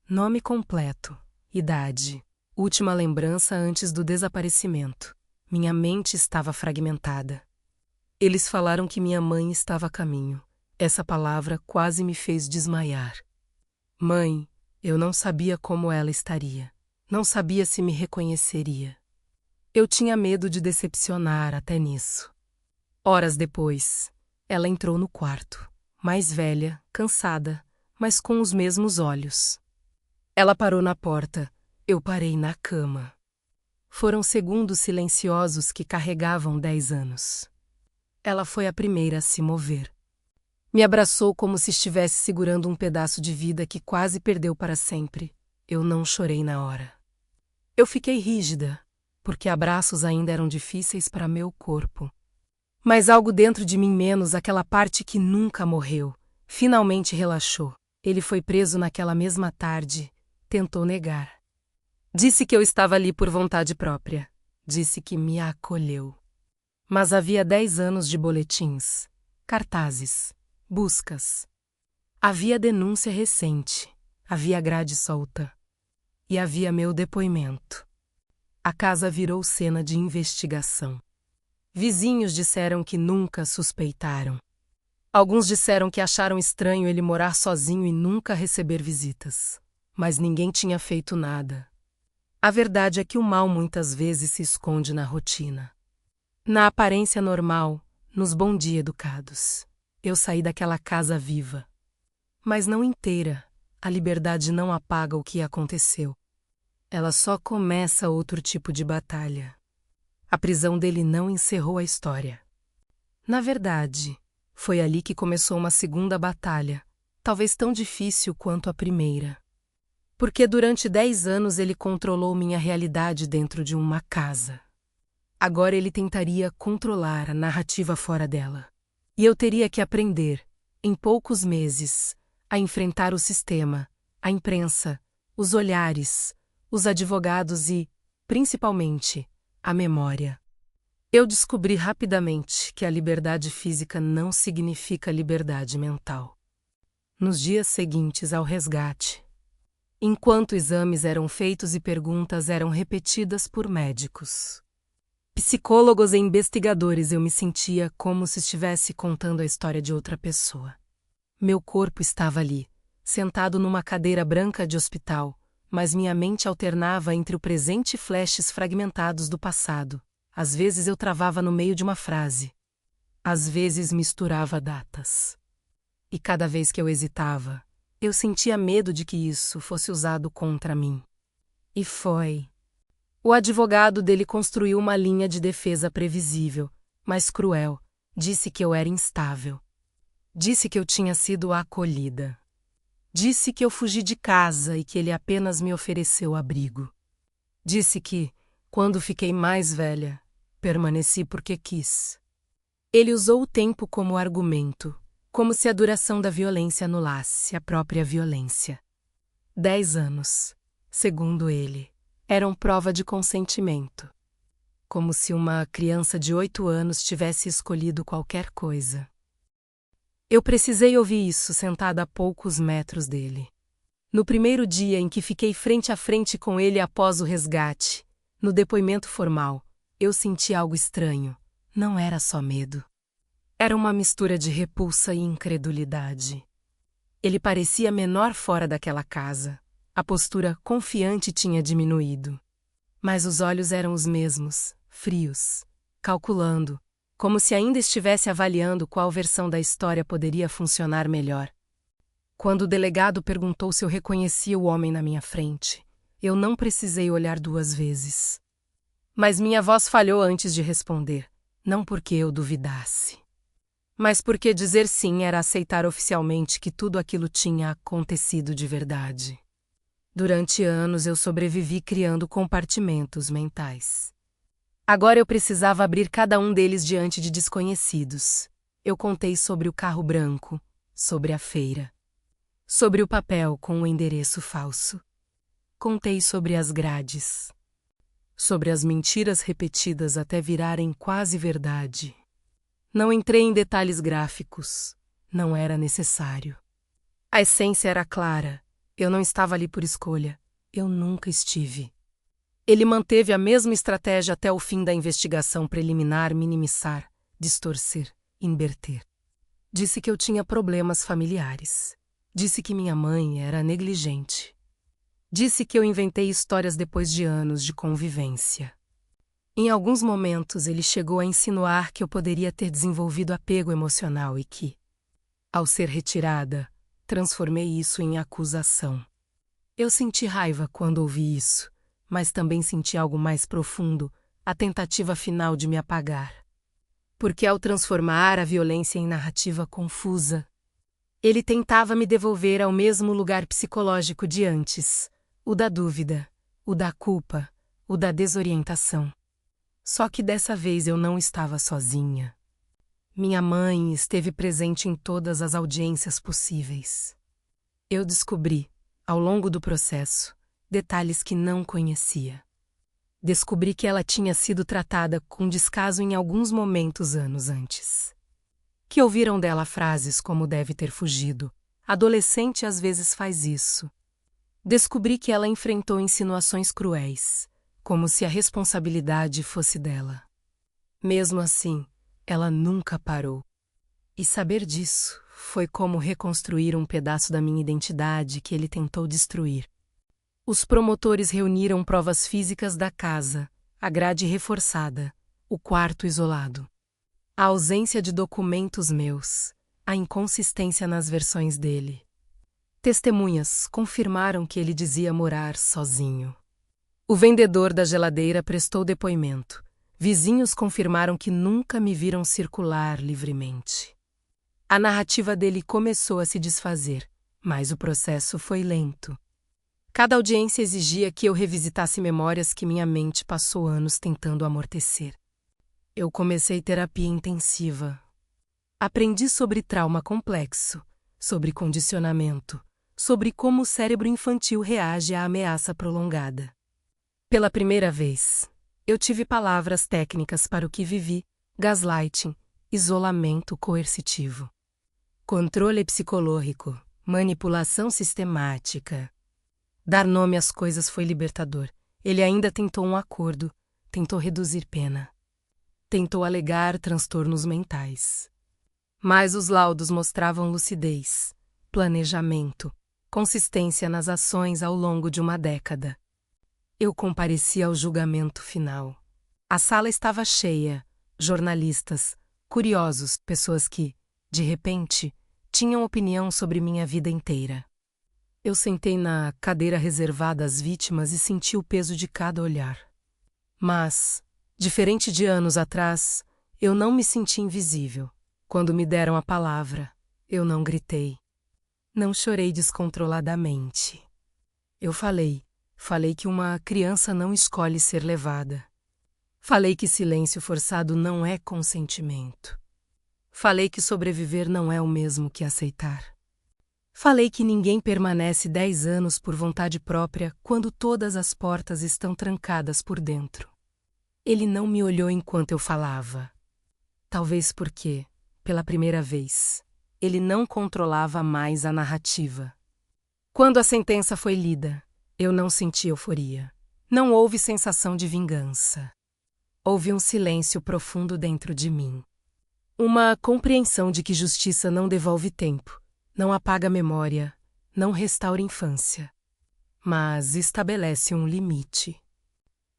Nome completo, idade, última lembrança antes do desaparecimento. Minha mente estava fragmentada. Eles falaram que minha mãe estava a caminho. Essa palavra quase me fez desmaiar. Mãe, eu não sabia como ela estaria. Não sabia se me reconheceria. Eu tinha medo de decepcionar até nisso. Horas depois, ela entrou no quarto. Mais velha, cansada, mas com os mesmos olhos. Ela parou na porta. Eu parei na cama. Foram segundos silenciosos que carregavam 10 anos. Ela foi a primeira a se mover. Me abraçou como se estivesse segurando um pedaço de vida que quase perdeu para sempre. Eu não chorei na hora. Eu fiquei rígida, porque abraços ainda eram difíceis para meu corpo. Mas algo dentro de mim menos, aquela parte que nunca morreu, finalmente relaxou. Ele foi preso naquela mesma tarde. Tentou negar. Disse que eu estava ali por vontade própria. Disse que me acolheu. Mas havia 10 anos de boletins, cartazes, buscas. Havia denúncia recente, havia grade solta. E havia meu depoimento. A casa virou cena de investigação. Vizinhos disseram que nunca suspeitaram. Alguns disseram que acharam estranho ele morar sozinho e nunca receber visitas. Mas ninguém tinha feito nada. A verdade é que o mal muitas vezes se esconde na rotina. Na aparência normal, nos bom dia educados. Eu saí daquela casa viva. Mas não inteira. A liberdade não apaga o que aconteceu. Ela só começa outro tipo de batalha. A prisão dele não encerrou a história. Na verdade, foi ali que começou uma segunda batalha, talvez tão difícil quanto a primeira. Porque durante 10 anos ele controlou minha realidade dentro de uma casa. Agora ele tentaria controlar a narrativa fora dela. E eu teria que aprender, em poucos meses, a enfrentar o sistema, a imprensa, os olhares, os advogados e, principalmente, a memória. Eu descobri rapidamente que a liberdade física não significa liberdade mental. Nos dias seguintes ao resgate, enquanto exames eram feitos e perguntas eram repetidas por médicos, psicólogos e investigadores, eu me sentia como se estivesse contando a história de outra pessoa. Meu corpo estava ali, sentado numa cadeira branca de hospital, mas minha mente alternava entre o presente e flashes fragmentados do passado. Às vezes eu travava no meio de uma frase. Às vezes misturava datas. E cada vez que eu hesitava, eu sentia medo de que isso fosse usado contra mim. E foi. O advogado dele construiu uma linha de defesa previsível, mas cruel. Disse que eu era instável. Disse que eu tinha sido acolhida. Disse que eu fugi de casa e que ele apenas me ofereceu abrigo. Disse que, quando fiquei mais velha, permaneci porque quis. Ele usou o tempo como argumento, como se a duração da violência anulasse a própria violência. 10 anos, segundo ele, eram prova de consentimento. Como se uma criança de 8 anos tivesse escolhido qualquer coisa. Eu precisei ouvir isso sentada a poucos metros dele. No primeiro dia em que fiquei frente a frente com ele após o resgate, no depoimento formal, eu senti algo estranho. Não era só medo. Era uma mistura de repulsa e incredulidade. Ele parecia menor fora daquela casa. A postura confiante tinha diminuído. Mas os olhos eram os mesmos, frios, calculando, como se ainda estivesse avaliando qual versão da história poderia funcionar melhor. Quando o delegado perguntou se eu reconhecia o homem na minha frente, eu não precisei olhar 2 vezes. Mas minha voz falhou antes de responder, não porque eu duvidasse, mas porque dizer sim era aceitar oficialmente que tudo aquilo tinha acontecido de verdade. Durante anos eu sobrevivi criando compartimentos mentais. Agora eu precisava abrir cada um deles diante de desconhecidos. Eu contei sobre o carro branco, sobre a feira, sobre o papel com o endereço falso. Contei sobre as grades, sobre as mentiras repetidas até virarem quase verdade. Não entrei em detalhes gráficos. Não era necessário. A essência era clara. Eu não estava ali por escolha. Eu nunca estive. Ele manteve a mesma estratégia até o fim da investigação preliminar: minimizar, distorcer, inverter. Disse que eu tinha problemas familiares. Disse que minha mãe era negligente. Disse que eu inventei histórias depois de anos de convivência. Em alguns momentos, ele chegou a insinuar que eu poderia ter desenvolvido apego emocional e que, ao ser retirada, transformei isso em acusação. Eu senti raiva quando ouvi isso, mas também senti algo mais profundo, a tentativa final de me apagar. Porque ao transformar a violência em narrativa confusa, ele tentava me devolver ao mesmo lugar psicológico de antes, o da dúvida, o da culpa, o da desorientação. Só que dessa vez eu não estava sozinha. Minha mãe esteve presente em todas as audiências possíveis. Eu descobri, ao longo do processo, detalhes que não conhecia. Descobri que ela tinha sido tratada com descaso em alguns momentos anos antes. Que ouviram dela frases como deve ter fugido. Adolescente às vezes faz isso. Descobri que ela enfrentou insinuações cruéis, como se a responsabilidade fosse dela. Mesmo assim, ela nunca parou. E saber disso foi como reconstruir um pedaço da minha identidade que ele tentou destruir. Os promotores reuniram provas físicas da casa, a grade reforçada, o quarto isolado. A ausência de documentos meus, a inconsistência nas versões dele. Testemunhas confirmaram que ele dizia morar sozinho. O vendedor da geladeira prestou depoimento. Vizinhos confirmaram que nunca me viram circular livremente. A narrativa dele começou a se desfazer, mas o processo foi lento. Cada audiência exigia que eu revisitasse memórias que minha mente passou anos tentando amortecer. Eu comecei terapia intensiva. Aprendi sobre trauma complexo, sobre condicionamento, sobre como o cérebro infantil reage à ameaça prolongada. Pela primeira vez, eu tive palavras técnicas para o que vivi: gaslighting, isolamento coercitivo, controle psicológico, manipulação sistemática. Dar nome às coisas foi libertador. Ele ainda tentou um acordo, tentou reduzir pena. Tentou alegar transtornos mentais. Mas os laudos mostravam lucidez, planejamento, consistência nas ações ao longo de uma década. Eu compareci ao julgamento final. A sala estava cheia, jornalistas, curiosos, pessoas que, de repente, tinham opinião sobre minha vida inteira. Eu sentei na cadeira reservada às vítimas e senti o peso de cada olhar. Mas, diferente de anos atrás, eu não me senti invisível. Quando me deram a palavra, eu não gritei. Não chorei descontroladamente. Eu falei que uma criança não escolhe ser levada. Falei que silêncio forçado não é consentimento. Falei que sobreviver não é o mesmo que aceitar. Falei que ninguém permanece 10 anos por vontade própria quando todas as portas estão trancadas por dentro. Ele não me olhou enquanto eu falava. Talvez porque, pela primeira vez, ele não controlava mais a narrativa. Quando a sentença foi lida, eu não senti euforia. Não houve sensação de vingança. Houve um silêncio profundo dentro de mim. Uma compreensão de que justiça não devolve tempo. Não apaga a memória, não restaura a infância, mas estabelece um limite.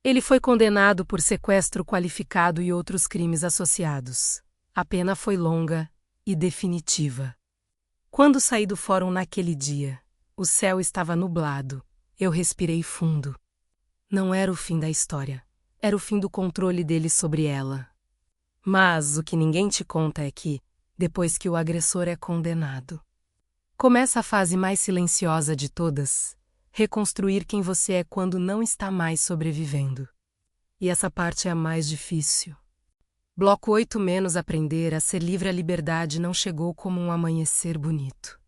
Ele foi condenado por sequestro qualificado e outros crimes associados. A pena foi longa e definitiva. Quando saí do fórum naquele dia, o céu estava nublado. Eu respirei fundo. Não era o fim da história, era o fim do controle dele sobre ela. Mas o que ninguém te conta é que, depois que o agressor é condenado, começa a fase mais silenciosa de todas, reconstruir quem você é quando não está mais sobrevivendo. E essa parte é a mais difícil. Bloco 8 menos aprender a ser livre. A liberdade não chegou como um amanhecer bonito.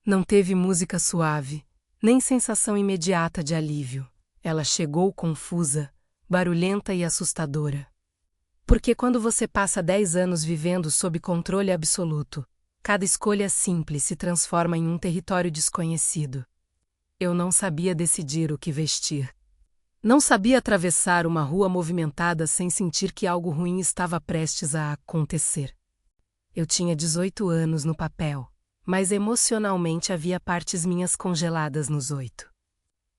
Não teve música suave, nem sensação imediata de alívio. Ela chegou confusa, barulhenta e assustadora. Porque quando você passa 10 anos vivendo sob controle absoluto, cada escolha simples se transforma em um território desconhecido. Eu não sabia decidir o que vestir. Não sabia atravessar uma rua movimentada sem sentir que algo ruim estava prestes a acontecer. Eu tinha 18 anos no papel, mas emocionalmente havia partes minhas congeladas nos 8.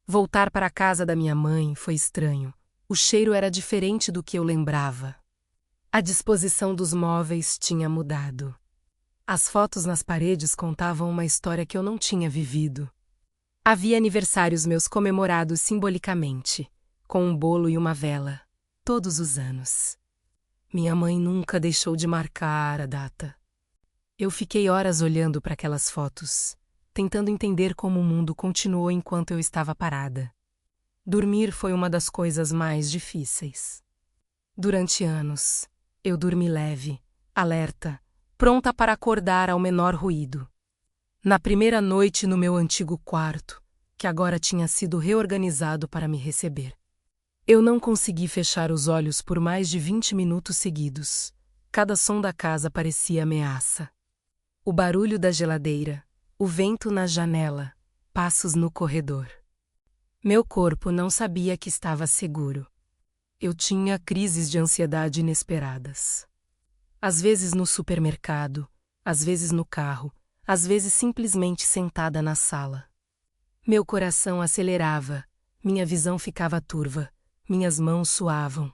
Voltar para a casa da minha mãe foi estranho. O cheiro era diferente do que eu lembrava. A disposição dos móveis tinha mudado. As fotos nas paredes contavam uma história que eu não tinha vivido. Havia aniversários meus comemorados simbolicamente, com um bolo e uma vela, todos os anos. Minha mãe nunca deixou de marcar a data. Eu fiquei horas olhando para aquelas fotos, tentando entender como o mundo continuou enquanto eu estava parada. Dormir foi uma das coisas mais difíceis. Durante anos, eu dormi leve, alerta, pronta para acordar ao menor ruído. Na primeira noite no meu antigo quarto, que agora tinha sido reorganizado para me receber. Eu não consegui fechar os olhos por mais de 20 minutos seguidos. Cada som da casa parecia ameaça. O barulho da geladeira, o vento na janela, passos no corredor. Meu corpo não sabia que estava seguro. Eu tinha crises de ansiedade inesperadas. Às vezes no supermercado, às vezes no carro, às vezes simplesmente sentada na sala. Meu coração acelerava, minha visão ficava turva, minhas mãos suavam.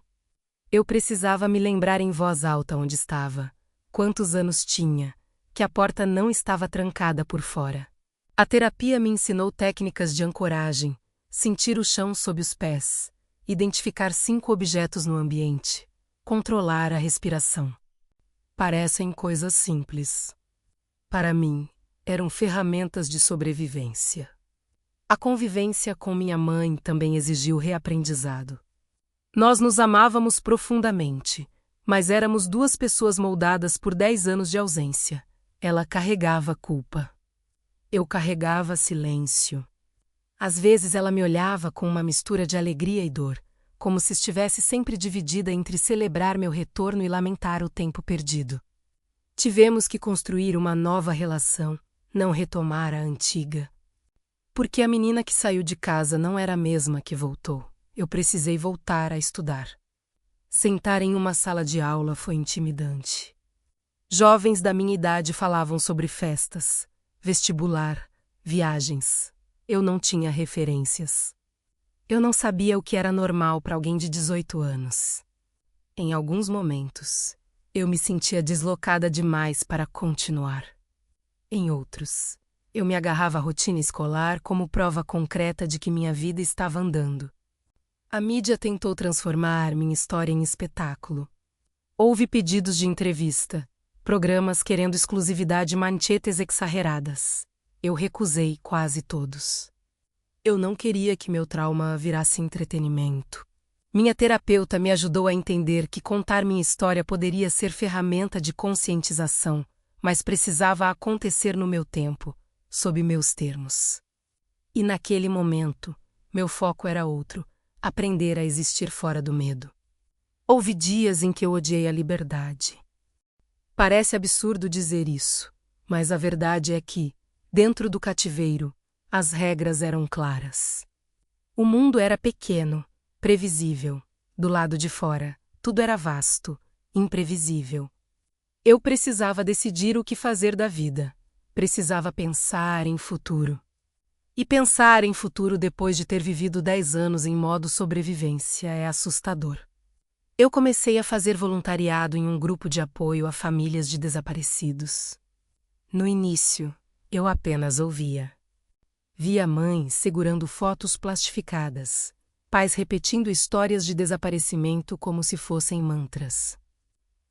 Eu precisava me lembrar em voz alta onde estava, quantos anos tinha, que a porta não estava trancada por fora. A terapia me ensinou técnicas de ancoragem, sentir o chão sob os pés, identificar 5 objetos no ambiente, controlar a respiração. Parecem coisas simples. Para mim, eram ferramentas de sobrevivência. A convivência com minha mãe também exigiu reaprendizado. Nós nos amávamos profundamente, mas éramos 2 pessoas moldadas por 10 anos de ausência. Ela carregava culpa. Eu carregava silêncio. Às vezes ela me olhava com uma mistura de alegria e dor, como se estivesse sempre dividida entre celebrar meu retorno e lamentar o tempo perdido. Tivemos que construir uma nova relação, não retomar a antiga. Porque a menina que saiu de casa não era a mesma que voltou. Eu precisei voltar a estudar. Sentar em uma sala de aula foi intimidante. Jovens da minha idade falavam sobre festas, vestibular, viagens. Eu não tinha referências. Eu não sabia o que era normal para alguém de 18 anos. Em alguns momentos, eu me sentia deslocada demais para continuar. Em outros, eu me agarrava à rotina escolar como prova concreta de que minha vida estava andando. A mídia tentou transformar minha história em espetáculo. Houve pedidos de entrevista, programas querendo exclusividade e manchetes exageradas. Eu recusei quase todos. Eu não queria que meu trauma virasse entretenimento. Minha terapeuta me ajudou a entender que contar minha história poderia ser ferramenta de conscientização, mas precisava acontecer no meu tempo, sob meus termos. E naquele momento, meu foco era outro: aprender a existir fora do medo. Houve dias em que eu odiei a liberdade. Parece absurdo dizer isso, mas a verdade é que, dentro do cativeiro, as regras eram claras. O mundo era pequeno, previsível. Do lado de fora, tudo era vasto, imprevisível. Eu precisava decidir o que fazer da vida. Precisava pensar em futuro. E pensar em futuro depois de ter vivido 10 anos em modo sobrevivência é assustador. Eu comecei a fazer voluntariado em um grupo de apoio a famílias de desaparecidos. No início, eu apenas ouvia. Via mães segurando fotos plastificadas, pais repetindo histórias de desaparecimento como se fossem mantras.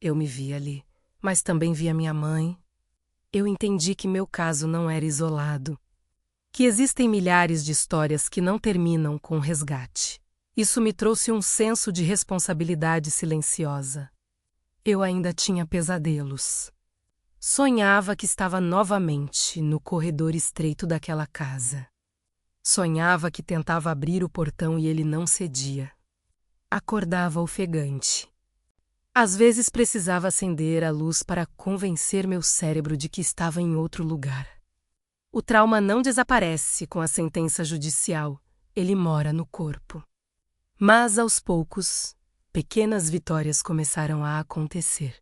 Eu me via ali, mas também via minha mãe. Eu entendi que meu caso não era isolado, que existem milhares de histórias que não terminam com resgate. Isso me trouxe um senso de responsabilidade silenciosa. Eu ainda tinha pesadelos. Sonhava que estava novamente no corredor estreito daquela casa. Sonhava que tentava abrir o portão e ele não cedia. Acordava ofegante. Às vezes precisava acender a luz para convencer meu cérebro de que estava em outro lugar. O trauma não desaparece com a sentença judicial, ele mora no corpo. Mas, aos poucos, pequenas vitórias começaram a acontecer.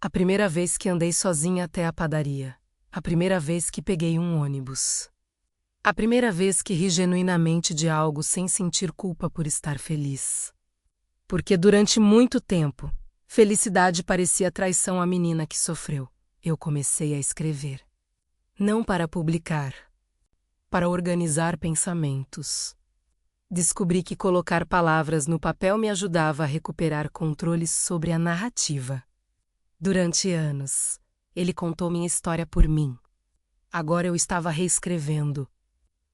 A primeira vez que andei sozinha até a padaria. A primeira vez que peguei um ônibus. A primeira vez que ri genuinamente de algo sem sentir culpa por estar feliz. Porque durante muito tempo, felicidade parecia traição à menina que sofreu. Eu comecei a escrever. Não para publicar, para organizar pensamentos. Descobri que colocar palavras no papel me ajudava a recuperar controle sobre a narrativa. Durante anos, ele contou minha história por mim. Agora eu estava reescrevendo.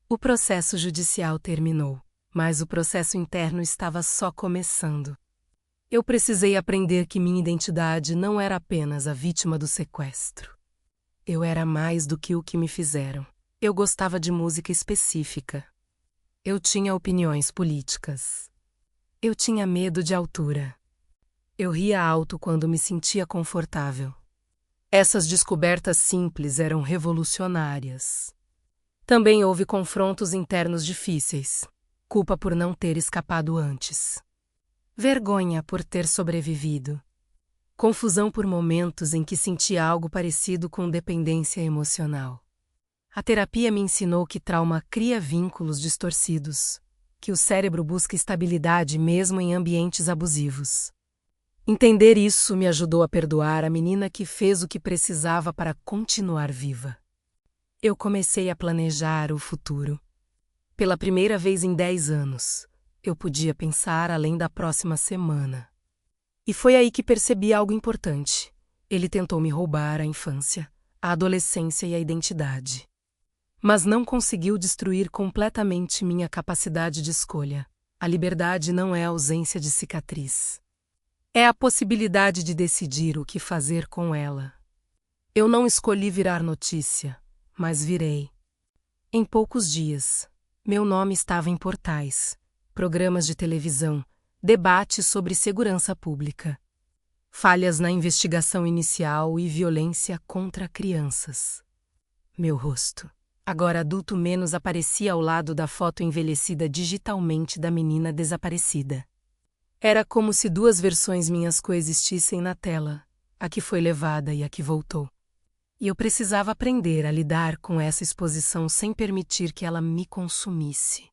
O processo judicial terminou, mas o processo interno estava só começando. Eu precisei aprender que minha identidade não era apenas a vítima do sequestro. Eu era mais do que o que me fizeram. Eu gostava de música específica. Eu tinha opiniões políticas. Eu tinha medo de altura. Eu ria alto quando me sentia confortável. Essas descobertas simples eram revolucionárias. Também houve confrontos internos difíceis. Culpa por não ter escapado antes. Vergonha por ter sobrevivido. Confusão por momentos em que sentia algo parecido com dependência emocional. A terapia me ensinou que trauma cria vínculos distorcidos, que o cérebro busca estabilidade mesmo em ambientes abusivos. Entender isso me ajudou a perdoar a menina que fez o que precisava para continuar viva. Eu comecei a planejar o futuro. Pela primeira vez em 10 anos, eu podia pensar além da próxima semana. E foi aí que percebi algo importante. Ele tentou me roubar a infância, a adolescência e a identidade. Mas não conseguiu destruir completamente minha capacidade de escolha. A liberdade não é a ausência de cicatriz. É a possibilidade de decidir o que fazer com ela. Eu não escolhi virar notícia, mas virei. Em poucos dias, meu nome estava em portais, programas de televisão, debates sobre segurança pública, falhas na investigação inicial e violência contra crianças. Meu rosto, agora adulto menos, aparecia ao lado da foto envelhecida digitalmente da menina desaparecida. Era como se duas versões minhas coexistissem na tela, a que foi levada e a que voltou. E eu precisava aprender a lidar com essa exposição sem permitir que ela me consumisse.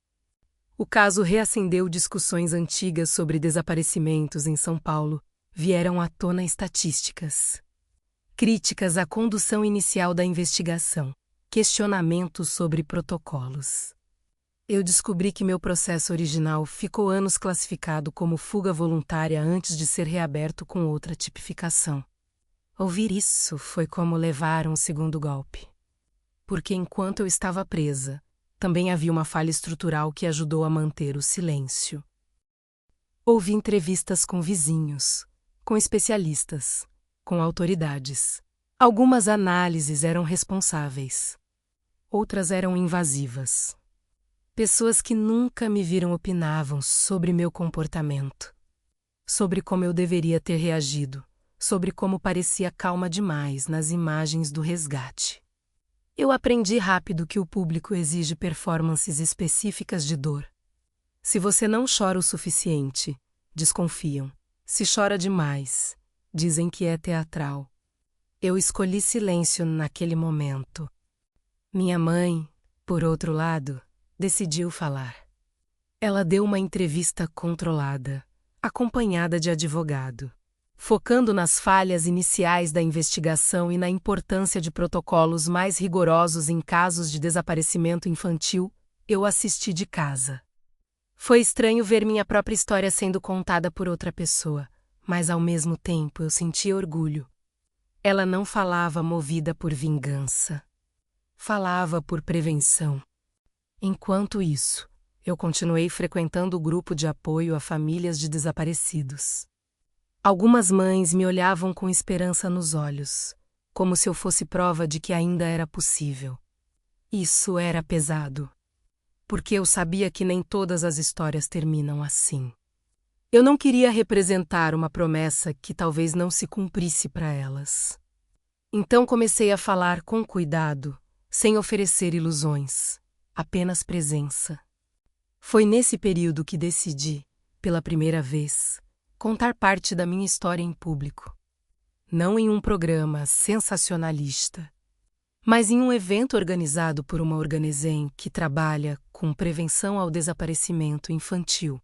O caso reacendeu discussões antigas sobre desaparecimentos em São Paulo. Vieram à tona estatísticas. Críticas à condução inicial da investigação. Questionamentos sobre protocolos. Eu descobri que meu processo original ficou anos classificado como fuga voluntária antes de ser reaberto com outra tipificação. Ouvir isso foi como levar um segundo golpe. Porque enquanto eu estava presa, também havia uma falha estrutural que ajudou a manter o silêncio. Ouvi entrevistas com vizinhos, com especialistas, com autoridades. Algumas análises eram responsáveis. Outras eram invasivas. Pessoas que nunca me viram opinavam sobre meu comportamento, sobre como eu deveria ter reagido, sobre como parecia calma demais nas imagens do resgate. Eu aprendi rápido que o público exige performances específicas de dor. Se você não chora o suficiente, desconfiam. Se chora demais, dizem que é teatral. Eu escolhi silêncio naquele momento. Minha mãe, por outro lado, decidiu falar. Ela deu uma entrevista controlada, acompanhada de advogado. Focando nas falhas iniciais da investigação e na importância de protocolos mais rigorosos em casos de desaparecimento infantil, eu assisti de casa. Foi estranho ver minha própria história sendo contada por outra pessoa, mas ao mesmo tempo eu sentia orgulho. Ela não falava movida por vingança. Falava por prevenção. Enquanto isso, eu continuei frequentando o grupo de apoio a famílias de desaparecidos. Algumas mães me olhavam com esperança nos olhos, como se eu fosse prova de que ainda era possível. Isso era pesado, porque eu sabia que nem todas as histórias terminam assim. Eu não queria representar uma promessa que talvez não se cumprisse para elas. Então comecei a falar com cuidado, sem oferecer ilusões, apenas presença. Foi nesse período que decidi, pela primeira vez, contar parte da minha história em público. Não em um programa sensacionalista, mas em um evento organizado por uma organizem que trabalha com prevenção ao desaparecimento infantil.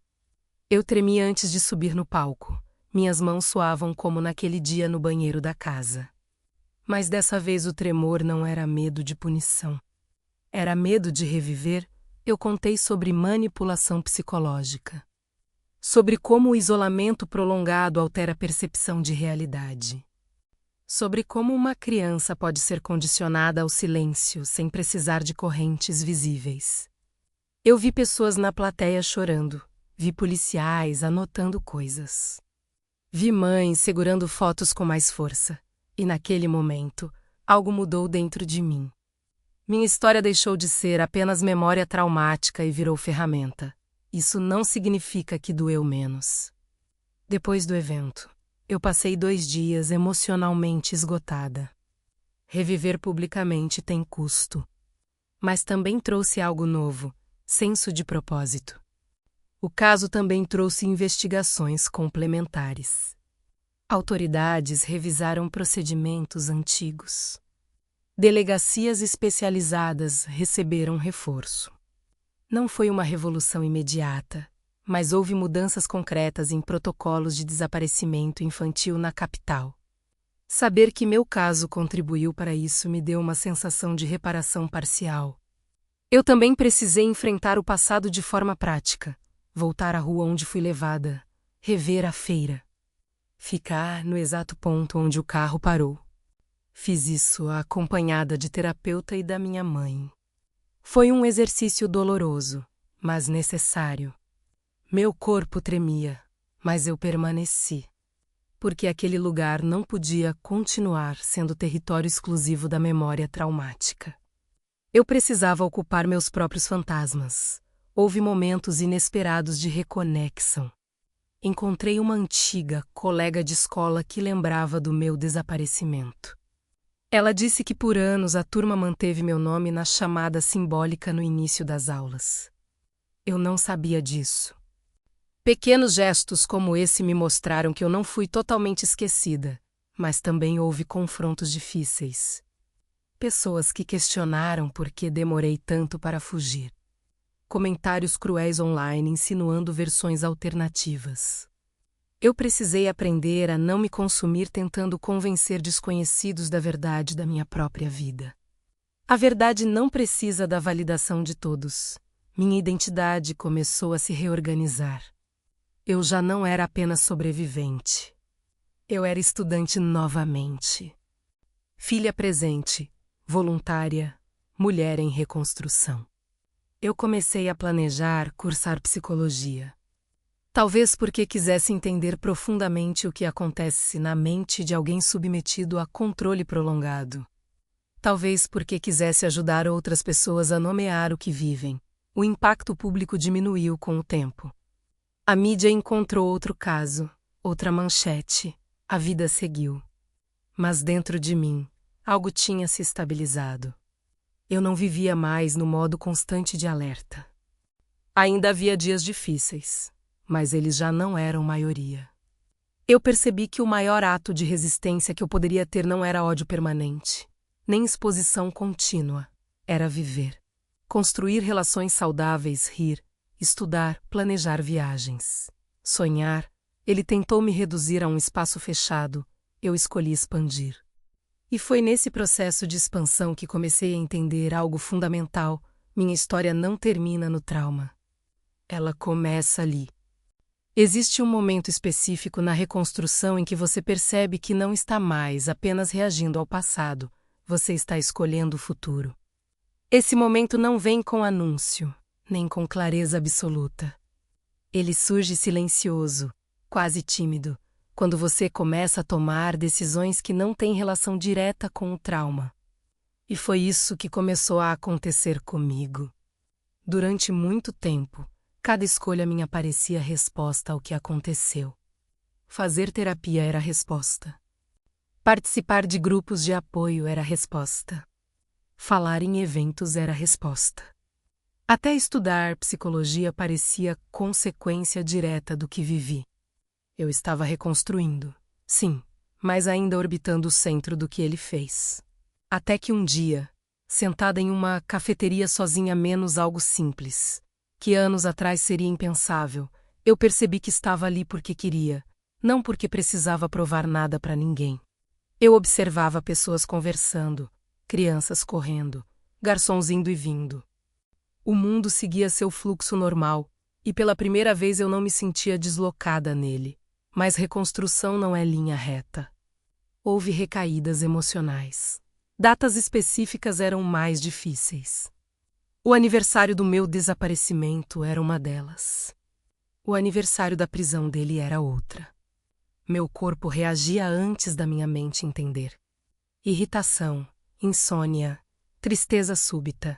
Eu tremia antes de subir no palco. Minhas mãos suavam como naquele dia no banheiro da casa. Mas dessa vez o tremor não era medo de punição. Era medo de reviver. Eu contei sobre manipulação psicológica. Sobre como o isolamento prolongado altera a percepção de realidade. Sobre como uma criança pode ser condicionada ao silêncio sem precisar de correntes visíveis. Eu vi pessoas na plateia chorando. Vi policiais anotando coisas. Vi mães segurando fotos com mais força. E naquele momento, algo mudou dentro de mim. Minha história deixou de ser apenas memória traumática e virou ferramenta. Isso não significa que doeu menos. Depois do evento, eu passei 2 dias emocionalmente esgotada. Reviver publicamente tem custo. Mas também trouxe algo novo, senso de propósito. O caso também trouxe investigações complementares. Autoridades revisaram procedimentos antigos. Delegacias especializadas receberam reforço. Não foi uma revolução imediata, mas houve mudanças concretas em protocolos de desaparecimento infantil na capital. Saber que meu caso contribuiu para isso me deu uma sensação de reparação parcial. Eu também precisei enfrentar o passado de forma prática, voltar à rua onde fui levada, rever a feira, ficar no exato ponto onde o carro parou. Fiz isso acompanhada de terapeuta e da minha mãe. Foi um exercício doloroso, mas necessário. Meu corpo tremia, mas eu permaneci. Porque aquele lugar não podia continuar sendo território exclusivo da memória traumática. Eu precisava ocupar meus próprios fantasmas. Houve momentos inesperados de reconexão. Encontrei uma antiga colega de escola que lembrava do meu desaparecimento. Ela disse que por anos a turma manteve meu nome na chamada simbólica no início das aulas. Eu não sabia disso. Pequenos gestos como esse me mostraram que eu não fui totalmente esquecida, mas também houve confrontos difíceis. Pessoas que questionaram por que demorei tanto para fugir. Comentários cruéis online insinuando versões alternativas. Eu precisei aprender a não me consumir tentando convencer desconhecidos da verdade da minha própria vida. A verdade não precisa da validação de todos. Minha identidade começou a se reorganizar. Eu já não era apenas sobrevivente. Eu era estudante novamente. Filha presente, voluntária, mulher em reconstrução. Eu comecei a planejar cursar psicologia. Talvez porque quisesse entender profundamente o que acontece na mente de alguém submetido a controle prolongado. Talvez porque quisesse ajudar outras pessoas a nomear o que vivem. O impacto público diminuiu com o tempo. A mídia encontrou outro caso, outra manchete. A vida seguiu. Mas dentro de mim, algo tinha se estabilizado. Eu não vivia mais no modo constante de alerta. Ainda havia dias difíceis, mas eles já não eram maioria. Eu percebi que o maior ato de resistência que eu poderia ter não era ódio permanente, nem exposição contínua. Era viver. Construir relações saudáveis, rir, estudar, planejar viagens. Sonhar. Ele tentou me reduzir a um espaço fechado. Eu escolhi expandir. E foi nesse processo de expansão que comecei a entender algo fundamental. Minha história não termina no trauma. Ela começa ali. Existe um momento específico na reconstrução em que você percebe que não está mais apenas reagindo ao passado. Você está escolhendo o futuro. Esse momento não vem com anúncio, nem com clareza absoluta. Ele surge silencioso, quase tímido, quando você começa a tomar decisões que não têm relação direta com o trauma. E foi isso que começou a acontecer comigo. Durante muito tempo, cada escolha minha parecia resposta ao que aconteceu. Fazer terapia era a resposta. Participar de grupos de apoio era a resposta. Falar em eventos era a resposta. Até estudar psicologia parecia consequência direta do que vivi. Eu estava reconstruindo, sim, mas ainda orbitando o centro do que ele fez. Até que um dia, sentada em uma cafeteria sozinha, menos algo simples, que anos atrás seria impensável, eu percebi que estava ali porque queria, não porque precisava provar nada para ninguém. Eu observava pessoas conversando, crianças correndo, garçons indo e vindo. O mundo seguia seu fluxo normal, e pela primeira vez eu não me sentia deslocada nele. Mas reconstrução não é linha reta. Houve recaídas emocionais. Datas específicas eram mais difíceis. O aniversário do meu desaparecimento era uma delas. O aniversário da prisão dele era outra. Meu corpo reagia antes da minha mente entender. Irritação, insônia, Tristeza súbita.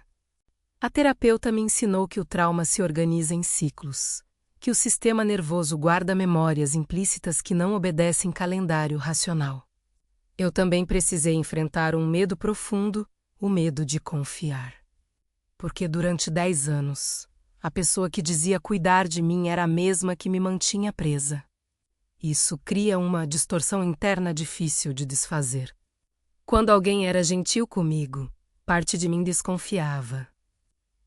A terapeuta me ensinou que o trauma se organiza em ciclos, que o sistema nervoso guarda memórias implícitas que não obedecem calendário racional. Eu também precisei enfrentar um medo profundo, o medo de confiar. Porque durante 10 anos, a pessoa que dizia cuidar de mim era a mesma que me mantinha presa. Isso cria uma distorção interna difícil de desfazer. Quando alguém era gentil comigo, parte de mim desconfiava.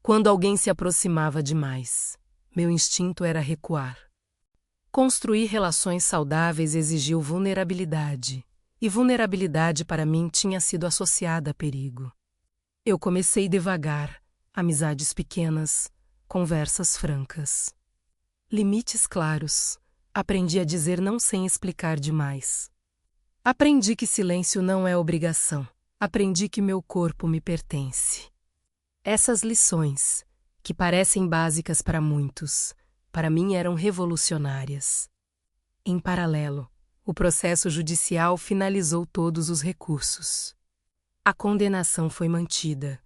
Quando alguém se aproximava demais, meu instinto era recuar. Construir relações saudáveis exigiu vulnerabilidade, e vulnerabilidade para mim tinha sido associada a perigo. Eu comecei devagar, amizades pequenas, conversas francas. Limites claros. Aprendi a dizer não sem explicar demais. Aprendi que silêncio não é obrigação. Aprendi que meu corpo me pertence. Essas lições, que parecem básicas para muitos, para mim eram revolucionárias. Em paralelo, o processo judicial finalizou todos os recursos. A condenação foi mantida.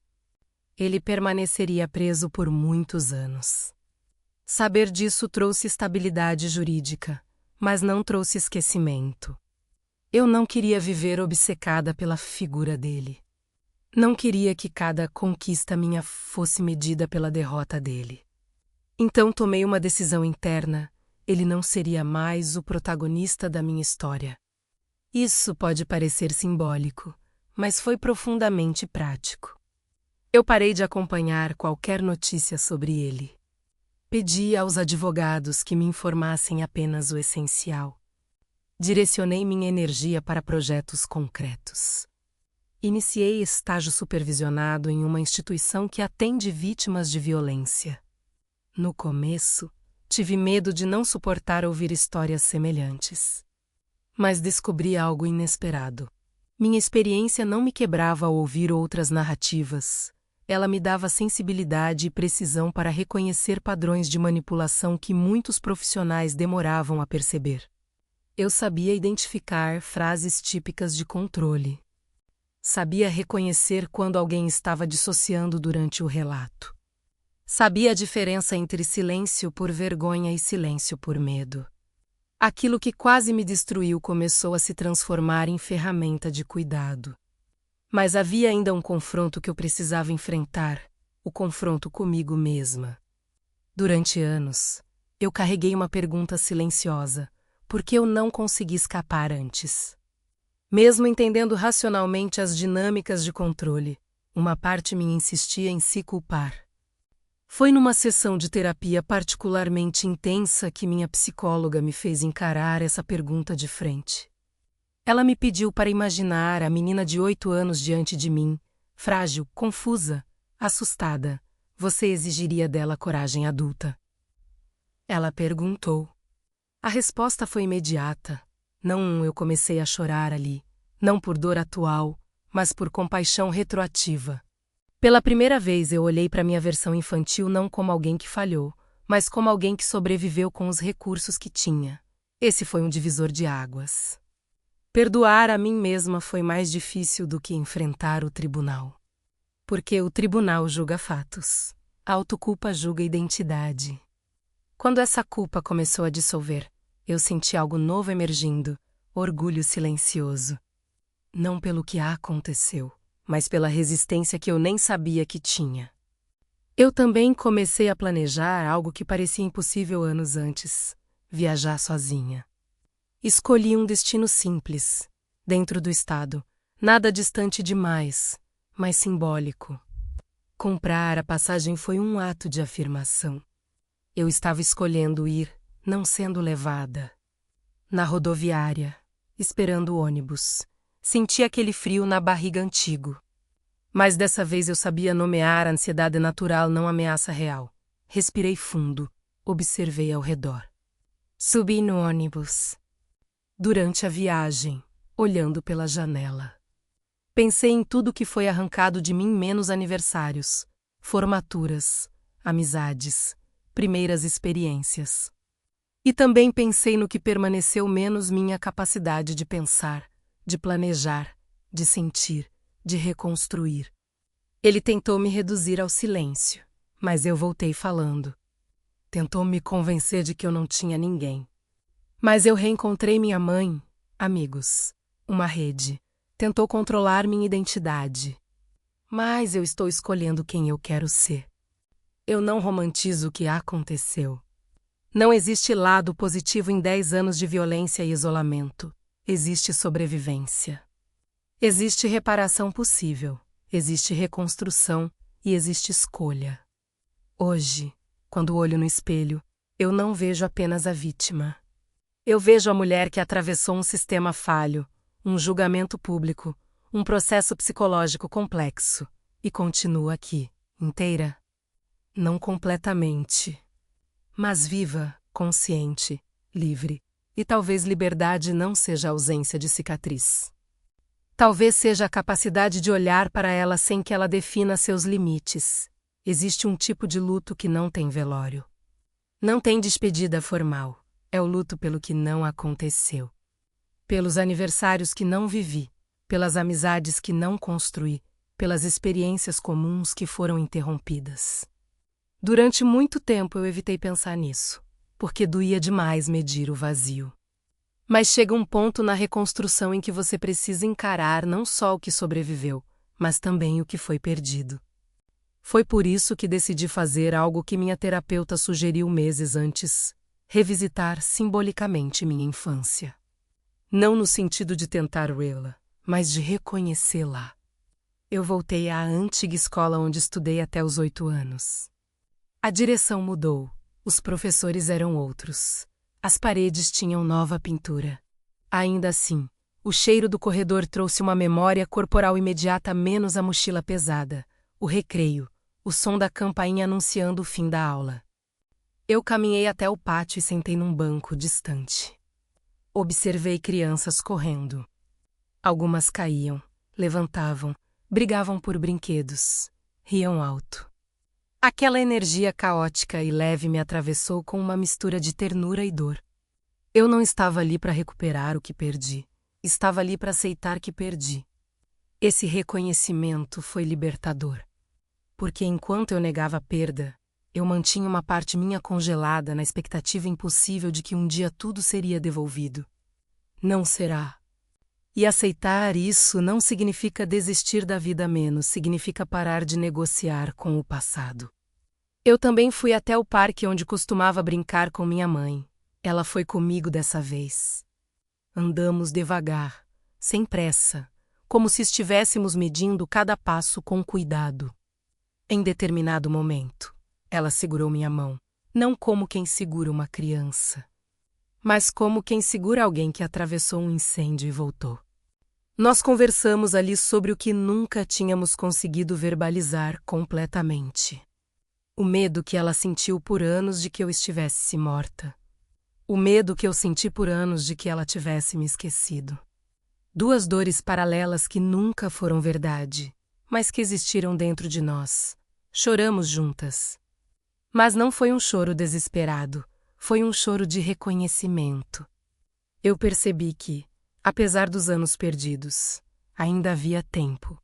Ele permaneceria preso por muitos anos. Saber disso trouxe estabilidade jurídica, mas não trouxe esquecimento. Eu não queria viver obcecada pela figura dele. Não queria que cada conquista minha fosse medida pela derrota dele. Então tomei uma decisão interna: ele não seria mais o protagonista da minha história. Isso pode parecer simbólico, mas foi profundamente prático. Eu parei de acompanhar qualquer notícia sobre ele. Pedi aos advogados que me informassem apenas o essencial. Direcionei minha energia para projetos concretos. Iniciei estágio supervisionado em uma instituição que atende vítimas de violência. No começo, tive medo de não suportar ouvir histórias semelhantes. Mas descobri algo inesperado. Minha experiência não me quebrava ao ouvir outras narrativas. Ela me dava sensibilidade e precisão para reconhecer padrões de manipulação que muitos profissionais demoravam a perceber. Eu sabia identificar frases típicas de controle. Sabia reconhecer quando alguém estava dissociando durante o relato. Sabia a diferença entre silêncio por vergonha e silêncio por medo. Aquilo que quase me destruiu começou a se transformar em ferramenta de cuidado. Mas havia ainda um confronto que eu precisava enfrentar, o confronto comigo mesma. Durante anos, eu carreguei uma pergunta silenciosa: por que eu não consegui escapar antes? Mesmo entendendo racionalmente as dinâmicas de controle, uma parte minha insistia em se culpar. Foi numa sessão de terapia particularmente intensa que minha psicóloga me fez encarar essa pergunta de frente. Ela me pediu para imaginar a menina de 8 anos diante de mim, frágil, confusa, assustada. Você exigiria dela coragem adulta? Ela perguntou. A resposta foi imediata. Não, eu comecei a chorar ali, não por dor atual, mas por compaixão retroativa. Pela primeira vez eu olhei para minha versão infantil não como alguém que falhou, mas como alguém que sobreviveu com os recursos que tinha. Esse foi um divisor de águas. Perdoar a mim mesma foi mais difícil do que enfrentar o tribunal. Porque o tribunal julga fatos. A autoculpa julga identidade. Quando essa culpa começou a dissolver, eu senti algo novo emergindo, orgulho silencioso. Não pelo que aconteceu, mas pela resistência que eu nem sabia que tinha. Eu também comecei a planejar algo que parecia impossível anos antes: viajar sozinha. Escolhi um destino simples, dentro do estado, nada distante demais, mas simbólico. Comprar a passagem foi um ato de afirmação. Eu estava escolhendo ir, não sendo levada. Na rodoviária, esperando o ônibus, senti aquele frio na barriga antigo. Mas dessa vez eu sabia nomear a ansiedade natural, não ameaça real. Respirei fundo, observei ao redor. Subi no ônibus. Durante a viagem, olhando pela janela. Pensei em tudo que foi arrancado de mim menos aniversários, formaturas, amizades, primeiras experiências. E também pensei no que permaneceu menos minha capacidade de pensar, de planejar, de sentir, de reconstruir. Ele tentou me reduzir ao silêncio, mas eu voltei falando. Tentou me convencer de que eu não tinha ninguém. Mas eu reencontrei minha mãe, amigos, uma rede. Tentou controlar minha identidade. Mas eu estou escolhendo quem eu quero ser. Eu não romantizo o que aconteceu. Não existe lado positivo em 10 anos de violência e isolamento. Existe sobrevivência. Existe reparação possível. Existe reconstrução e existe escolha. Hoje, quando olho no espelho, eu não vejo apenas a vítima. Eu vejo a mulher que atravessou um sistema falho, um julgamento público, um processo psicológico complexo e continua aqui, inteira. Não completamente, mas viva, consciente, livre. E talvez liberdade não seja a ausência de cicatriz. Talvez seja a capacidade de olhar para ela sem que ela defina seus limites. Existe um tipo de luto que não tem velório. Não tem despedida formal. É o luto pelo que não aconteceu. Pelos aniversários que não vivi. Pelas amizades que não construí. Pelas experiências comuns que foram interrompidas. Durante muito tempo eu evitei pensar nisso, porque doía demais medir o vazio. Mas chega um ponto na reconstrução em que você precisa encarar não só o que sobreviveu, mas também o que foi perdido. Foi por isso que decidi fazer algo que minha terapeuta sugeriu meses antes: revisitar simbolicamente minha infância. Não no sentido de tentar vê-la, mas de reconhecê-la. Eu voltei à antiga escola onde estudei até os 8 anos. A direção mudou, os professores eram outros. As paredes tinham nova pintura. Ainda assim, o cheiro do corredor trouxe uma memória corporal imediata menos a mochila pesada, o recreio, o som da campainha anunciando o fim da aula. Eu caminhei até o pátio e sentei num banco distante. Observei crianças correndo. Algumas caíam, levantavam, brigavam por brinquedos, riam alto. Aquela energia caótica e leve me atravessou com uma mistura de ternura e dor. Eu não estava ali para recuperar o que perdi. Estava ali para aceitar que perdi. Esse reconhecimento foi libertador. Porque enquanto eu negava a perda, eu mantinha uma parte minha congelada na expectativa impossível de que um dia tudo seria devolvido. Não será. E aceitar isso não significa desistir da vida menos, significa parar de negociar com o passado. Eu também fui até o parque onde costumava brincar com minha mãe. Ela foi comigo dessa vez. Andamos devagar, sem pressa, como se estivéssemos medindo cada passo com cuidado. Em determinado momento, ela segurou minha mão, não como quem segura uma criança, mas como quem segura alguém que atravessou um incêndio e voltou. Nós conversamos ali sobre o que nunca tínhamos conseguido verbalizar completamente. O medo que ela sentiu por anos de que eu estivesse morta. O medo que eu senti por anos de que ela tivesse me esquecido. Duas dores paralelas que nunca foram verdade, mas que existiram dentro de nós. Choramos juntas. Mas não foi um choro desesperado, foi um choro de reconhecimento. Eu percebi que, apesar dos anos perdidos, ainda havia tempo.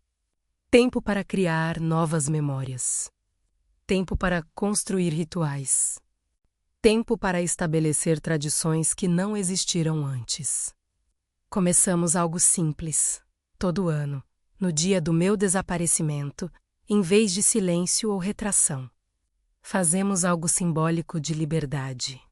Tempo para criar novas memórias. Tempo para construir rituais. Tempo para estabelecer tradições que não existiram antes. Começamos algo simples. Todo ano, no dia do meu desaparecimento, em vez de silêncio ou retração. Fazemos algo simbólico de liberdade.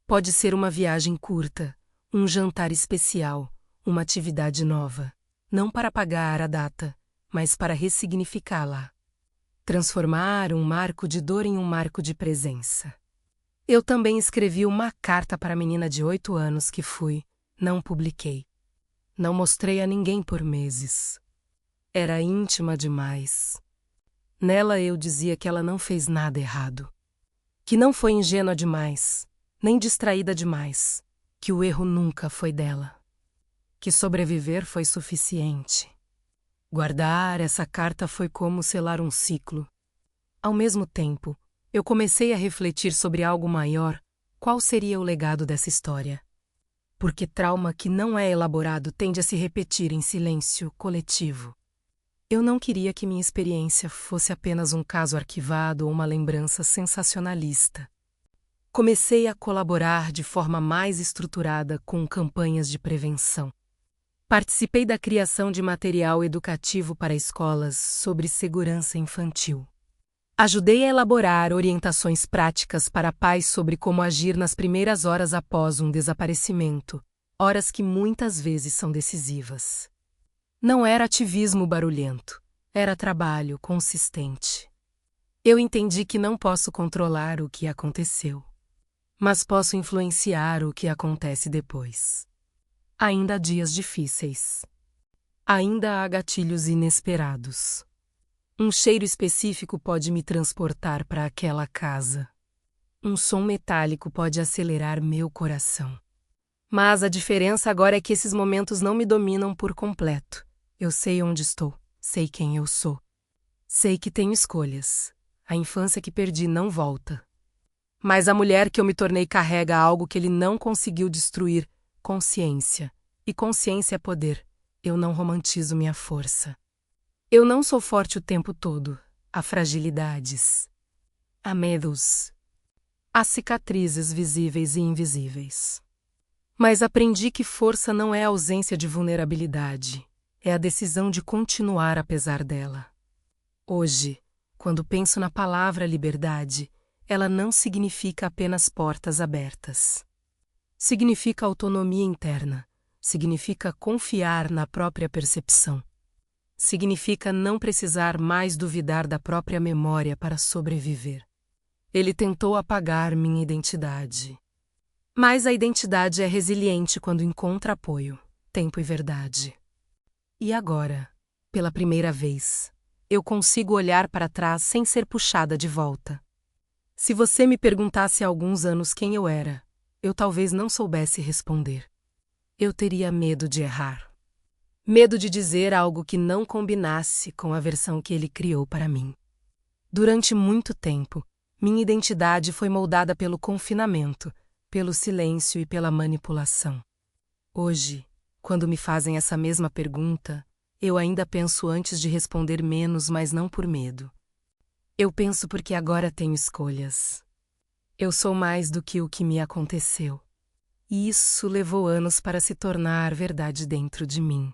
Pode ser uma viagem curta, um jantar especial, uma atividade nova. Não para apagar a data, mas para ressignificá-la. Transformar um marco de dor em um marco de presença. Eu também escrevi uma carta para a menina de 8 anos que fui, não publiquei. Não mostrei a ninguém por meses. Era íntima demais. Nela eu dizia que ela não fez nada errado. Que não foi ingênua demais, nem distraída demais. Que o erro nunca foi dela. Que sobreviver foi suficiente. Guardar essa carta foi como selar um ciclo. Ao mesmo tempo, eu comecei a refletir sobre algo maior. Qual seria o legado dessa história? Porque trauma que não é elaborado tende a se repetir em silêncio coletivo. Eu não queria que minha experiência fosse apenas um caso arquivado ou uma lembrança sensacionalista. Comecei a colaborar de forma mais estruturada com campanhas de prevenção. Participei da criação de material educativo para escolas sobre segurança infantil. Ajudei a elaborar orientações práticas para pais sobre como agir nas primeiras horas após um desaparecimento, horas que muitas vezes são decisivas. Não era ativismo barulhento, era trabalho consistente. Eu entendi que não posso controlar o que aconteceu, mas posso influenciar o que acontece depois. Ainda há dias difíceis. Ainda há gatilhos inesperados. Um cheiro específico pode me transportar para aquela casa. Um som metálico pode acelerar meu coração. Mas a diferença agora é que esses momentos não me dominam por completo. Eu sei onde estou, sei quem eu sou. Sei que tenho escolhas. A infância que perdi não volta. Mas a mulher que eu me tornei carrega algo que ele não conseguiu destruir: consciência. E consciência é poder. Eu não romantizo minha força. Eu não sou forte o tempo todo. Há fragilidades. Há medos. Há cicatrizes visíveis e invisíveis. Mas aprendi que força não é a ausência de vulnerabilidade. É a decisão de continuar apesar dela. Hoje, quando penso na palavra liberdade, ela não significa apenas portas abertas. Significa autonomia interna. Significa confiar na própria percepção. Significa não precisar mais duvidar da própria memória para sobreviver. Ele tentou apagar minha identidade. Mas a identidade é resiliente quando encontra apoio, tempo e verdade. E agora, pela primeira vez, eu consigo olhar para trás sem ser puxada de volta. Se você me perguntasse há alguns anos quem eu era, eu talvez não soubesse responder. Eu teria medo de errar. Medo de dizer algo que não combinasse com a versão que ele criou para mim. Durante muito tempo, minha identidade foi moldada pelo confinamento, pelo silêncio e pela manipulação. Hoje, quando me fazem essa mesma pergunta, eu ainda penso antes de responder menos, mas não por medo. Eu penso porque agora tenho escolhas. Eu sou mais do que o que me aconteceu. E isso levou anos para se tornar verdade dentro de mim.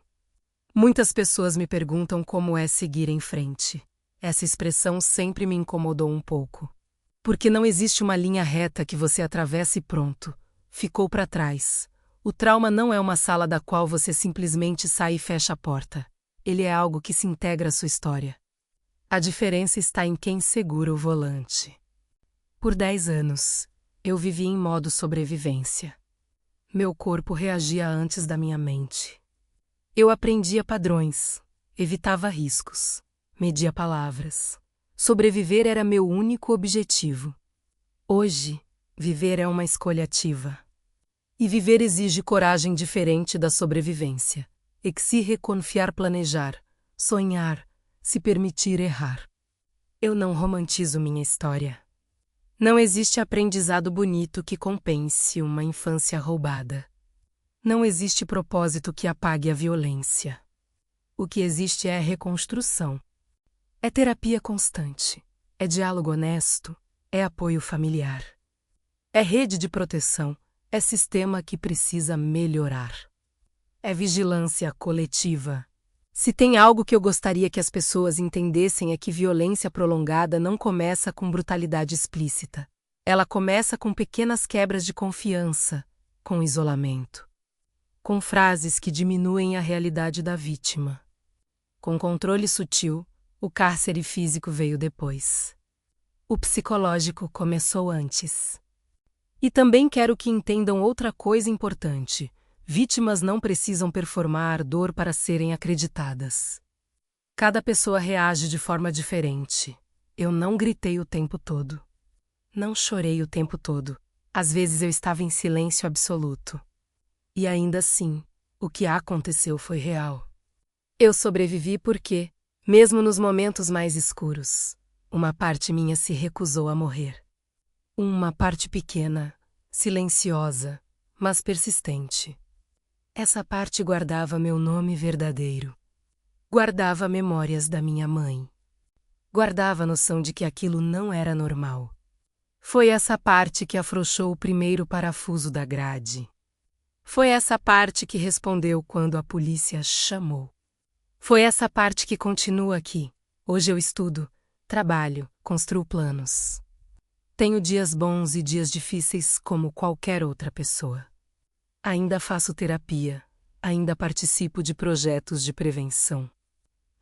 Muitas pessoas me perguntam como é seguir em frente. Essa expressão sempre me incomodou um pouco. Porque não existe uma linha reta que você atravessa e pronto. Ficou para trás. O trauma não é uma sala da qual você simplesmente sai e fecha a porta. Ele é algo que se integra à sua história. A diferença está em quem segura o volante. Por 10 anos, eu vivi em modo sobrevivência. Meu corpo reagia antes da minha mente. Eu aprendia padrões, evitava riscos, media palavras. Sobreviver era meu único objetivo. Hoje, viver é uma escolha ativa. E viver exige coragem diferente da sobrevivência. Exige confiar, planejar, sonhar, se permitir errar. Eu não romantizo minha história. Não existe aprendizado bonito que compense uma infância roubada. Não existe propósito que apague a violência. O que existe é reconstrução. É terapia constante. É diálogo honesto. É apoio familiar. É rede de proteção. É sistema que precisa melhorar. É vigilância coletiva. Se tem algo que eu gostaria que as pessoas entendessem é que violência prolongada não começa com brutalidade explícita. Ela começa com pequenas quebras de confiança, com isolamento. Com frases que diminuem a realidade da vítima. Com controle sutil, o cárcere físico veio depois. O psicológico começou antes. E também quero que entendam outra coisa importante. Vítimas não precisam performar dor para serem acreditadas. Cada pessoa reage de forma diferente. Eu não gritei o tempo todo. Não chorei o tempo todo. Às vezes eu estava em silêncio absoluto. E ainda assim, o que aconteceu foi real. Eu sobrevivi porque, mesmo nos momentos mais escuros, uma parte minha se recusou a morrer. Uma parte pequena, silenciosa, mas persistente. Essa parte guardava meu nome verdadeiro. Guardava memórias da minha mãe. Guardava a noção de que aquilo não era normal. Foi essa parte que afrouxou o primeiro parafuso da grade. Foi essa parte que respondeu quando a polícia chamou. Foi essa parte que continua aqui. Hoje eu estudo, trabalho, construo planos. Tenho dias bons e dias difíceis como qualquer outra pessoa. Ainda faço terapia, ainda participo de projetos de prevenção.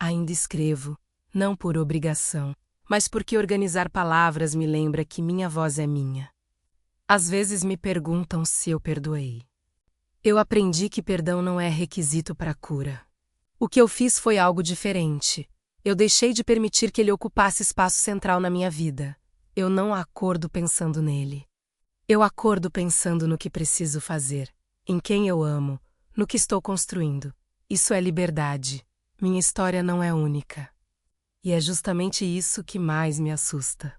Ainda escrevo, não por obrigação, mas porque organizar palavras me lembra que minha voz é minha. Às vezes me perguntam se eu perdoei. Eu aprendi que perdão não é requisito para a cura. O que eu fiz foi algo diferente. Eu deixei de permitir que ele ocupasse espaço central na minha vida. Eu não acordo pensando nele. Eu acordo pensando no que preciso fazer, em quem eu amo, no que estou construindo. Isso é liberdade. Minha história não é única. E é justamente isso que mais me assusta.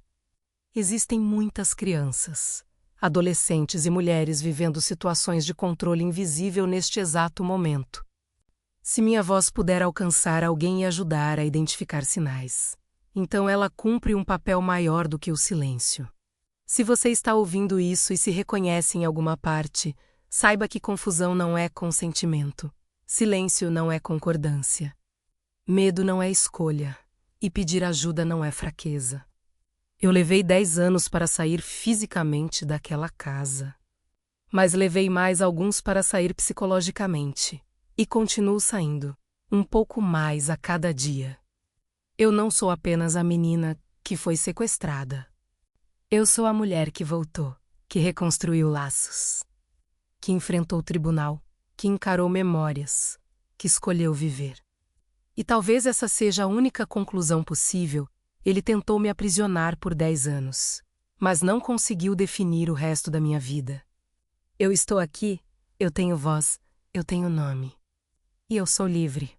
Existem muitas crianças, adolescentes e mulheres vivendo situações de controle invisível neste exato momento. Se minha voz puder alcançar alguém e ajudar a identificar sinais, então ela cumpre um papel maior do que o silêncio. Se você está ouvindo isso e se reconhece em alguma parte, saiba que confusão não é consentimento. Silêncio não é concordância. Medo não é escolha. E pedir ajuda não é fraqueza. Eu levei 10 anos para sair fisicamente daquela casa. Mas levei mais alguns para sair psicologicamente. E continuo saindo, um pouco mais a cada dia. Eu não sou apenas a menina que foi sequestrada. Eu sou a mulher que voltou, que reconstruiu laços, que enfrentou o tribunal, que encarou memórias, que escolheu viver. E talvez essa seja a única conclusão possível. Ele tentou me aprisionar por 10 anos, mas não conseguiu definir o resto da minha vida. Eu estou aqui, eu tenho voz, eu tenho nome. E eu sou livre.